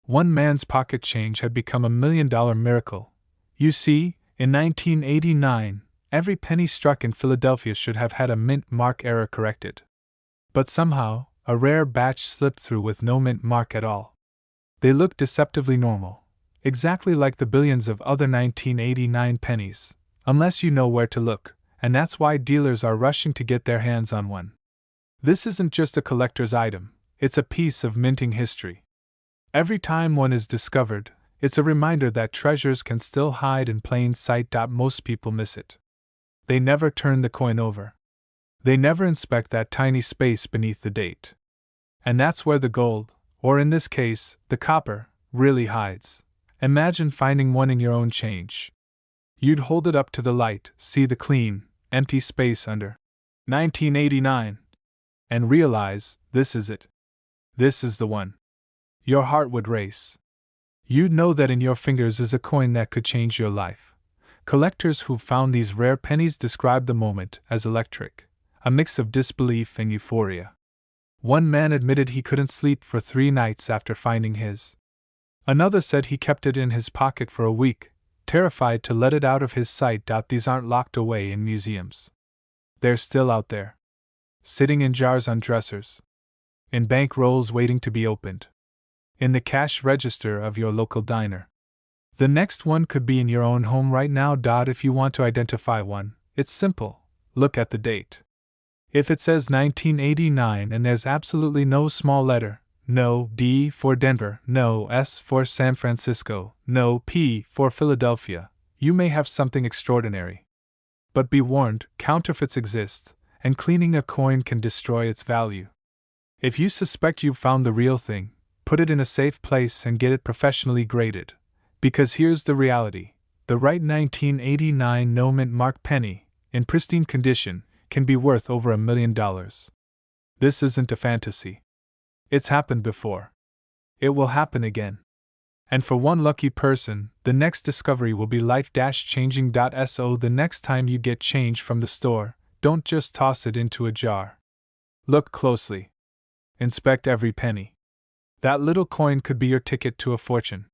One man's pocket change had become $1 million miracle. You see, in 1989, every penny struck in Philadelphia should have had a mint mark error corrected. But somehow, a rare batch slipped through with no mint mark at all. They looked deceptively normal, exactly like the billions of other 1989 pennies, unless you know where to look, and that's why dealers are rushing to get their hands on one. This isn't just a collector's item, it's a piece of minting history. Every time one is discovered, it's a reminder that treasures can still hide in plain sight. Most people miss it. They never turn the coin over. They never inspect that tiny space beneath the date. And that's where the gold, or in this case, the copper, really hides. Imagine finding one in your own change. You'd hold it up to the light, see the clean, empty space under 1989, and realize, this is it. This is the one. Your heart would race. You'd know that in your fingers is a coin that could change your life. Collectors who found these rare pennies described the moment as electric, a mix of disbelief and euphoria. One man admitted he couldn't sleep for 3 nights after finding his. Another said he kept it in his pocket for a week, terrified to let it out of his sight. These aren't locked away in museums. They're still out there. Sitting in jars on dressers. In bank rolls waiting to be opened. In the cash register of your local diner. The next one could be in your own home right now. If you want to identify one, it's simple. Look at the date. If it says 1989 and there's absolutely no small letter, no D for Denver, no S for San Francisco, no P for Philadelphia, you may have something extraordinary. But be warned, counterfeits exist, and cleaning a coin can destroy its value. If you suspect you've found the real thing, put it in a safe place and get it professionally graded. Because here's the reality: the right 1989 no mint mark penny, in pristine condition, can be worth over $1 million. This isn't a fantasy. It's happened before. It will happen again. And for one lucky person, the next discovery will be life-changing. So the next time you get change from the store, don't just toss it into a jar. Look closely. Inspect every penny. That little coin could be your ticket to a fortune.